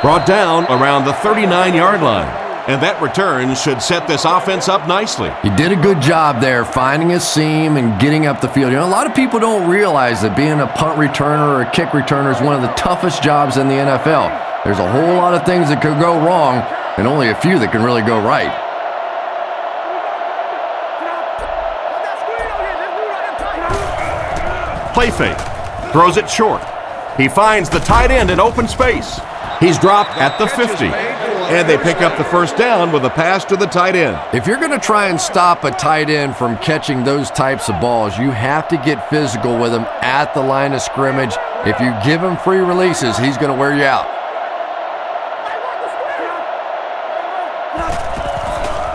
Brought down around the 39-yard line. And that return should set this offense up nicely. He did a good job there finding a seam and getting up the field. You know, a lot of people don't realize that being a punt returner or a kick returner is one of the toughest jobs in the NFL. There's a whole lot of things that could go wrong and only a few that can really go right. Play fake. Throws it short. He finds the tight end in open space. He's dropped at the 50. And they pick up the first down with a pass to the tight end. If you're going to try and stop a tight end from catching those types of balls, you have to get physical with him at the line of scrimmage. If you give him free releases, he's going to wear you out.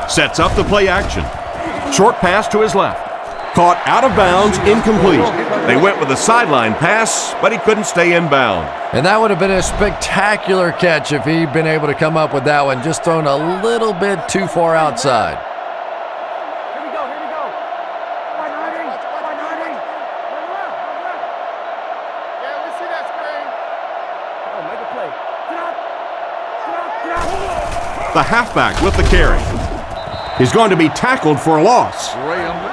Sets up the play action. Short pass to his left. Caught out of bounds, incomplete. They went with a sideline pass, but he couldn't stay in bounds. And that would have been a spectacular catch if he'd been able to come up with that one, just thrown a little bit too far outside. Here we go. Yeah, we see that screen. Oh, make a play. The halfback with the carry. He's going to be tackled for a loss.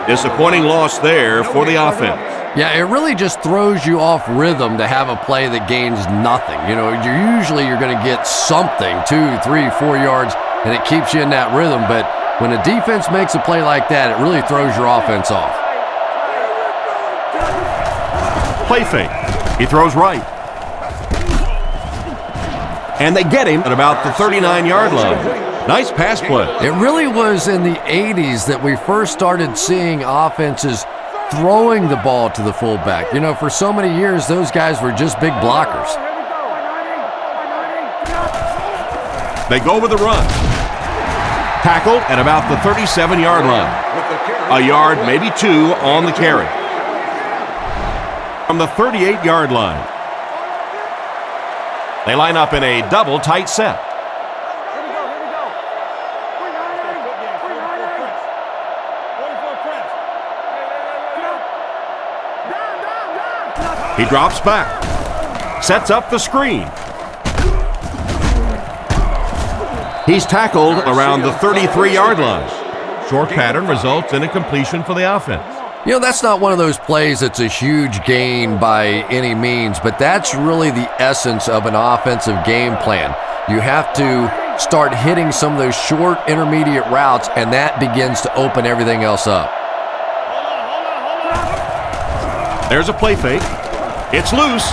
Disappointing loss there for the offense. Yeah, it really just throws you off rhythm to have a play that gains nothing. You know, you're going to get something, 2, 3, 4 yards, and it keeps you in that rhythm. But when a defense makes a play like that, it really throws your offense off. Play fake. He throws right. And they get him at about the 39-yard line. Nice pass play. It really was in the 80s that we first started seeing offenses throwing the ball to the fullback. You know, for so many years, those guys were just big blockers. They go with a run. Tackled at about the 37-yard line. A yard, maybe 2 on the carry. From the 38-yard line. They line up in a double tight set. He drops back, sets up the screen. He's tackled around the 33-yard line. Short pattern results in a completion for the offense. You know, that's not one of those plays that's a huge gain by any means, but that's really the essence of an offensive game plan. You have to start hitting some of those short intermediate routes, and that begins to open everything else up. There's a play fake. It's loose.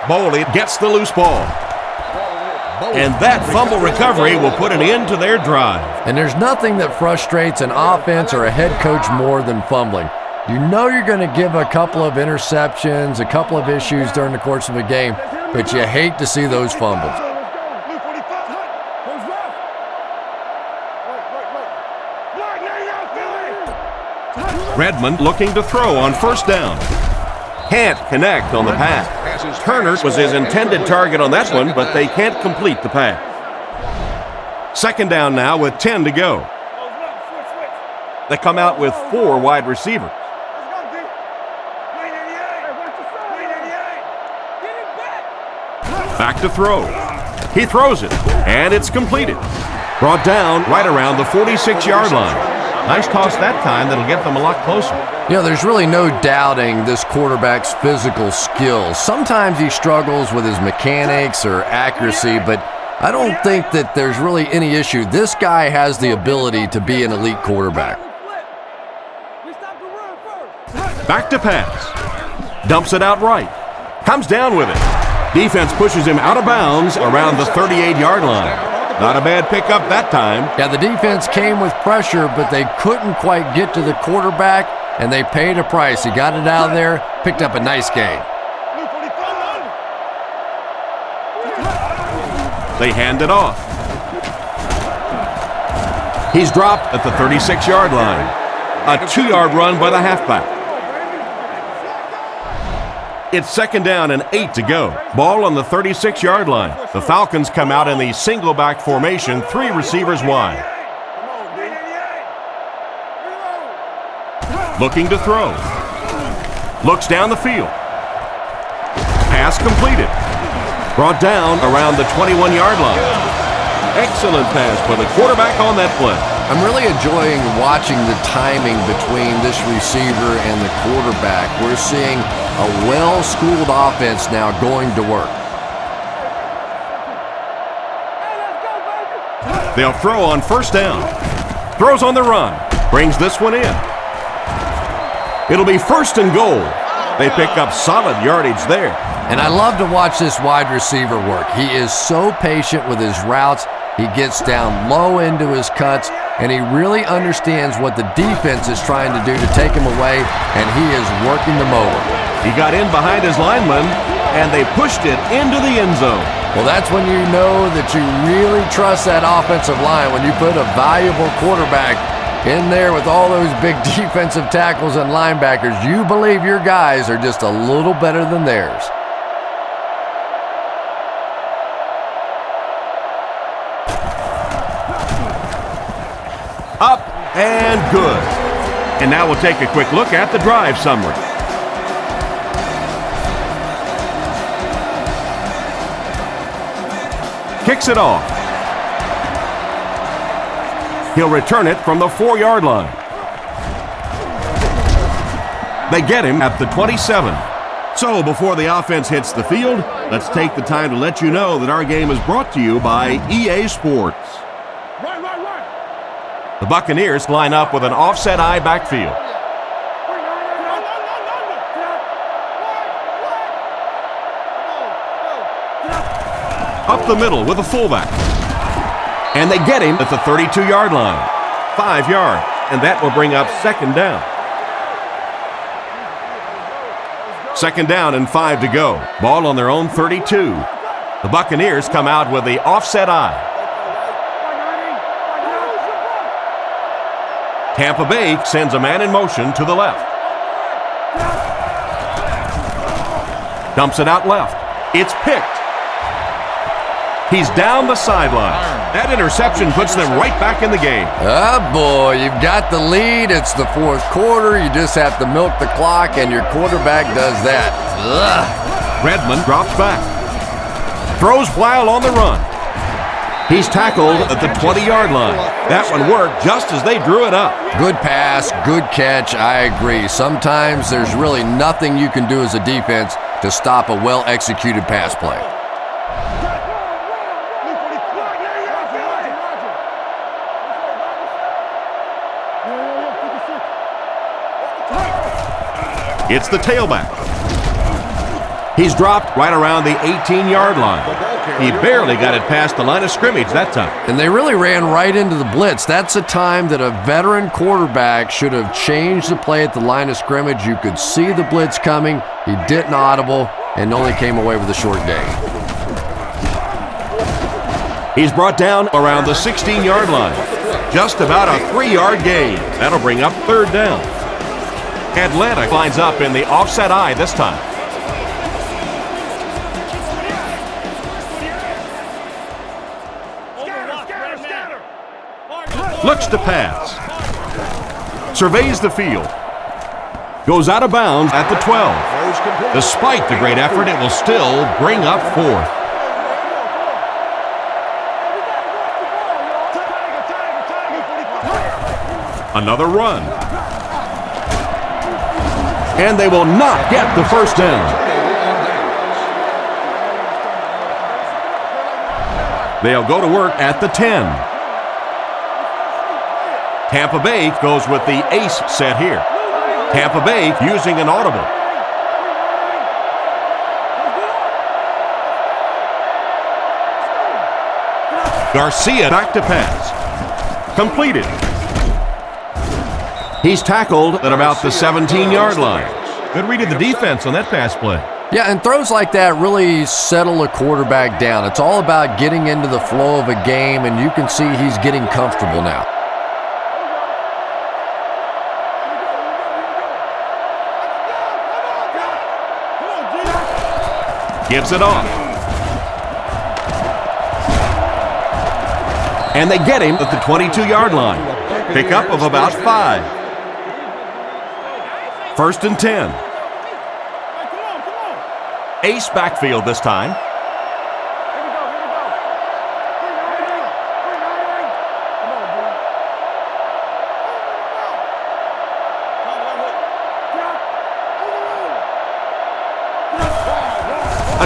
Boley gets the loose ball. And that fumble recovery will put an end to their drive. And there's nothing that frustrates an offense or a head coach more than fumbling. You know you're going to give a couple of interceptions, a couple of issues during the course of a game, but you hate to see those fumbles. Redmond looking to throw on first down. Can't connect on the pass. Turner was his intended target on that one, but they can't complete the pass. Second down now with 10 to go. They come out with 4 wide receivers. Back to throw. He throws it, and it's completed. Brought down right around the 46-yard line. Nice toss that time that'll get them a lot closer. You know, there's really no doubting this quarterback's physical skills. Sometimes he struggles with his mechanics or accuracy, but I don't think that there's really any issue. This guy has the ability to be an elite quarterback. Back to pass. Dumps it out right. Comes down with it. Defense pushes him out of bounds around the 38-yard line. Not a bad pickup that time. Yeah, the defense came with pressure, but they couldn't quite get to the quarterback, and they paid a price. He got it out of there, picked up a nice gain. They hand it off. He's dropped at the 36-yard line. A 2-yard run by the halfback. It's second down and 8 to go. Ball on the 36-yard line. The Falcons come out in the single back formation, 3 receivers wide. Looking to throw. Looks down the field. Pass completed. Brought down around the 21-yard line. Excellent pass by the quarterback on that play. I'm really enjoying watching the timing between this receiver and the quarterback. We're seeing a well-schooled offense now going to work. They'll throw on first down. Throws on the run. Brings this one in. It'll be first and goal. They pick up solid yardage there. And I love to watch this wide receiver work. He is so patient with his routes. He gets down low into his cuts, and he really understands what the defense is trying to do to take him away, and he is working them over. He got in behind his lineman, and they pushed it into the end zone. Well, that's when you know that you really trust that offensive line, when you put a valuable quarterback in there with all those big defensive tackles and linebackers. You believe your guys are just a little better than theirs. Up and good. And now we'll take a quick look at the drive summary. Kicks it off. He'll return it from the 4-yard line. They get him at the 27. So before the offense hits the field, let's take the time to let you know that our game is brought to you by EA Sports. The Buccaneers line up with an offset eye backfield. Up the middle with a fullback. And they get him at the 32-yard line. 5 yards, and that will bring up second down. Second down and 5 to go. Ball on their own 32. The Buccaneers come out with the offset eye. Tampa Bay sends a man in motion to the left. Dumps it out left. It's picked. He's down the sideline. That interception puts them right back in the game. Oh, boy, you've got the lead. It's the fourth quarter. You just have to milk the clock, and your quarterback does that. Ugh. Redmond drops back. Throws while on the run. He's tackled at the 20-yard line. That one worked just as they drew it up. Good pass, good catch, I agree. Sometimes there's really nothing you can do as a defense to stop a well-executed pass play. It's the tailback. He's dropped right around the 18-yard line. He barely got it past the line of scrimmage that time. And they really ran right into the blitz. That's a time that a veteran quarterback should have changed the play at the line of scrimmage. You could see the blitz coming. He didn't audible and only came away with a short gain. He's brought down around the 16-yard line. Just about a 3-yard gain. That'll bring up third down. Atlanta lines up in the offset eye this time. Looks to pass. Surveys the field. Goes out of bounds at the 12. Despite the great effort, it will still bring up fourth. Another run. And they will not get the first down. They'll go to work at the 10. Tampa Bay goes with the ace set here. Tampa Bay using an audible. Garcia back to pass. Completed. He's tackled at about the 17-yard line. Good read of the defense on that pass play. Yeah, and throws like that really settle a quarterback down. It's all about getting into the flow of a game, and you can see he's getting comfortable now. Gives it off. And they get him at the 22-yard line. Pickup of about 5. First and 10. Ace backfield this time.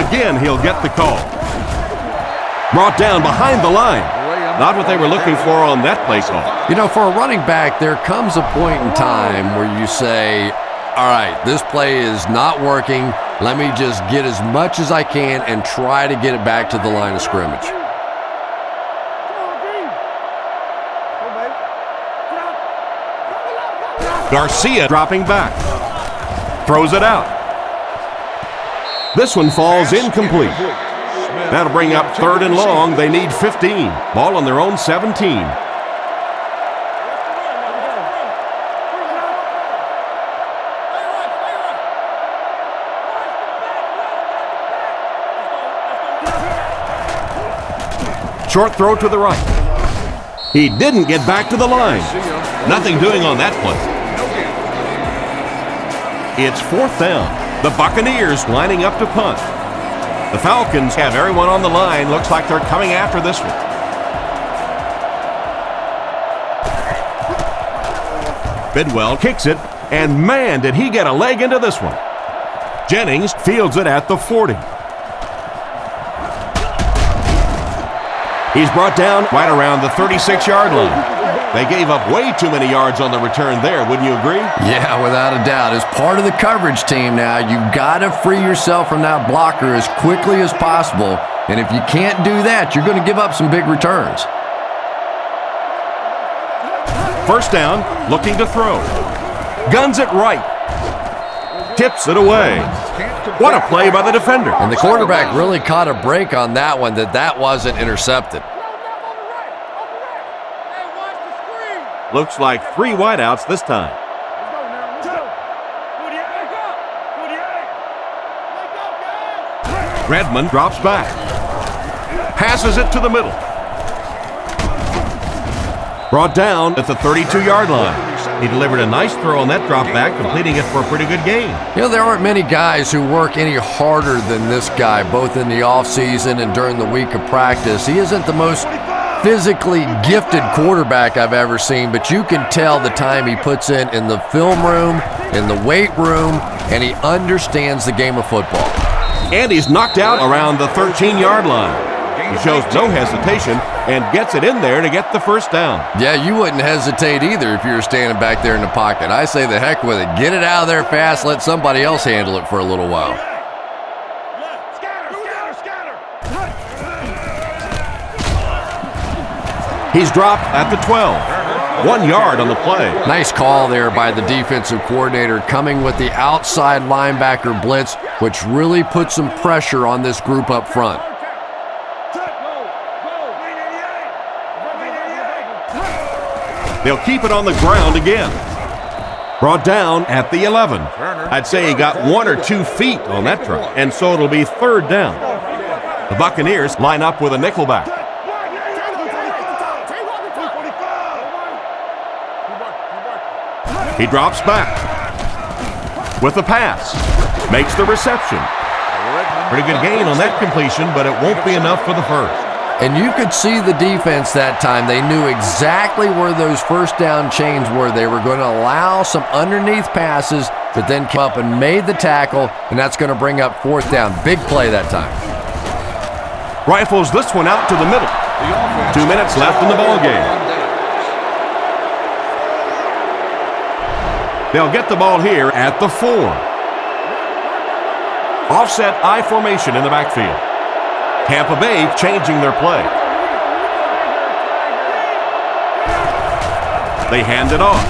Again, he'll get the call. Brought down behind the line. Not what they were looking for on that play call. You know, for a running back, there comes a point in time where you say, all right, this play is not working. Let me just get as much as I can and try to get it back to the line of scrimmage. Garcia dropping back. Throws it out. This one falls incomplete. That'll bring up third and long. They need 15. Ball on their own 17. Short throw to the right. He didn't get back to the line. Nothing doing on that play. It's fourth down. The Buccaneers lining up to punt. The Falcons have everyone on the line. Looks like they're coming after this one. Bidwell kicks it, and man, did he get a leg into this one. Jennings fields it at the 40. He's brought down right around the 36-yard line. They gave up way too many yards on the return there, wouldn't you agree? Yeah, without a doubt. As part of the coverage team now, you've got to free yourself from that blocker as quickly as possible. And if you can't do that, you're going to give up some big returns. First down, looking to throw. Guns it right. Tips it away. What a play by the defender. And the quarterback really caught a break on that one, that wasn't intercepted. Looks like 3 wideouts this time. Redmond drops back. Pass passes it to the middle. Brought down at the 32-yard line. He delivered a nice throw on that drop back, completing it for a pretty good gain. You know, there aren't many guys who work any harder than this guy, both in the offseason and during the week of practice. He isn't the most physically gifted quarterback I've ever seen, but you can tell the time he puts in the film room, in the weight room, and he understands the game of football. And he's knocked out around the 13-yard line. He shows no hesitation and gets it in there to get the first down. Yeah, you wouldn't hesitate either if you were standing back there in the pocket. I say the heck with it. Get it out of there fast. Let somebody else handle it for a little while. He's dropped at the 12. 1 yard on the play. Nice call there by the defensive coordinator, coming with the outside linebacker blitz, which really put some pressure on this group up front. They'll keep it on the ground again. Brought down at the 11. I'd say he got 1 or 2 feet on that drop, and so it'll be 3rd down. The Buccaneers line up with a nickelback. He drops back with the pass. Makes the reception. Pretty good gain on that completion, but it won't be enough for the first. And you could see the defense that time. They knew exactly where those first down chains were. They were going to allow some underneath passes, but then came up and made the tackle, and that's going to bring up 4th down. Big play that time. Rifles this one out to the middle. 2 minutes left in the ball game. They'll get the ball here at the 4. Offset I formation in the backfield. Tampa Bay changing their play. They hand it off.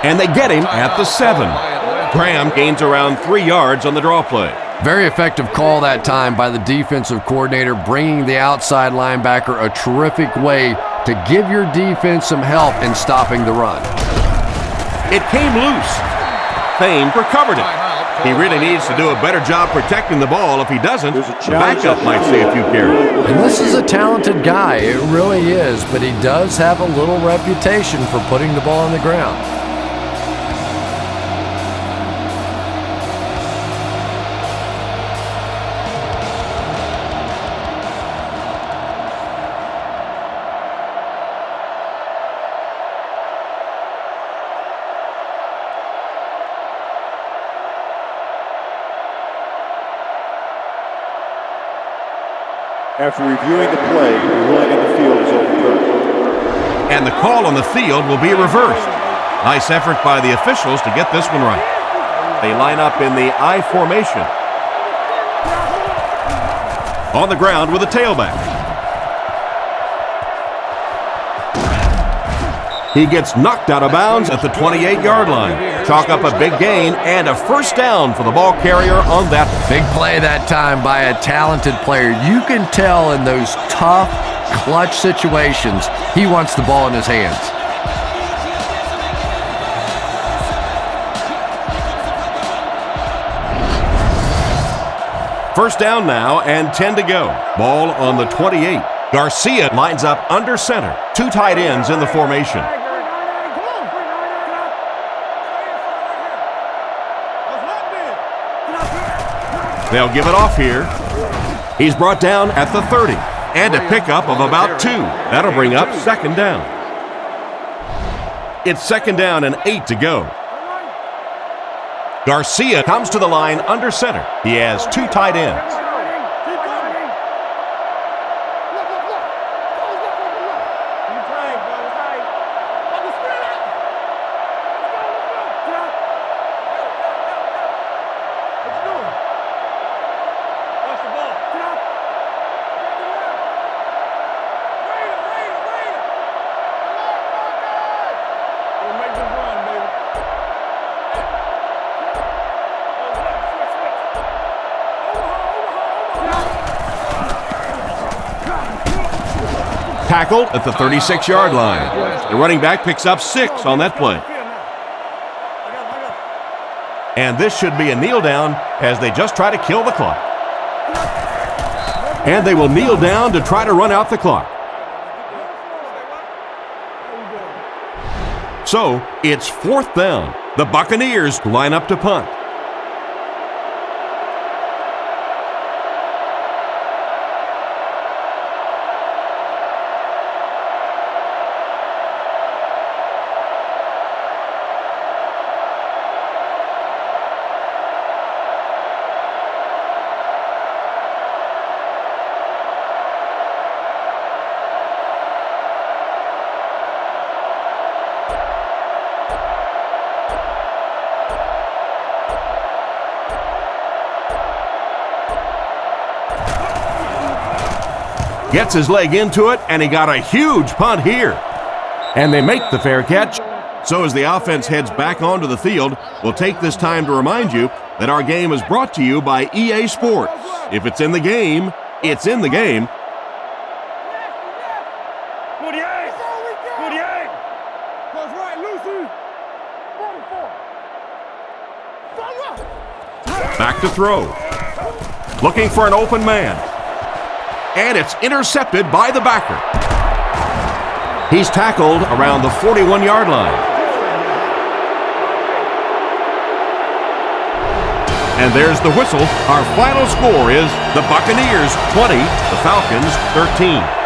And they get him at the 7. Graham gains around 3 yards on the draw play. Very effective call that time by the defensive coordinator, bringing the outside linebacker a terrific way to give your defense some help in stopping the run. It came loose. Thames recovered it. He really needs to do a better job protecting the ball. If he doesn't, the backup might see a few carries. And this is a talented guy. It really is, but he does have a little reputation for putting the ball on the ground. After reviewing the play, the ruling on the field is overturned. And the call on the field will be reversed. Nice effort by the officials to get this one right. They line up in the I formation. On the ground with a tailback. He gets knocked out of bounds at the 28-yard line. Chalk up a big gain and a first down for the ball carrier on that. Big play that time by a talented player. You can tell in those tough, clutch situations, he wants the ball in his hands. First down now and 10 to go. Ball on the 28. Garcia lines up under center. 2 tight ends in the formation. They'll give it off here. He's brought down at the 30. And a pickup of about 2. That'll bring up 2nd down. It's 2nd down and 8 to go. Garcia comes to the line under center. He has 2 tight ends. Tackled at the 36-yard line. The running back picks up 6 on that play. And this should be a kneel down as they just try to kill the clock. And they will kneel down to try to run out the clock. So, it's 4th down. The Buccaneers line up to punt. Gets his leg into it, and he got a huge punt here. And they make the fair catch. So as the offense heads back onto the field, we'll take this time to remind you that our game is brought to you by EA Sports. If it's in the game, it's in the game. 48! 48! Goes right, Lucy! 44! Back to throw. Looking for an open man. And it's intercepted by the backer. He's tackled around the 41-yard line. And there's the whistle. Our final score is the Buccaneers 20, the Falcons 13.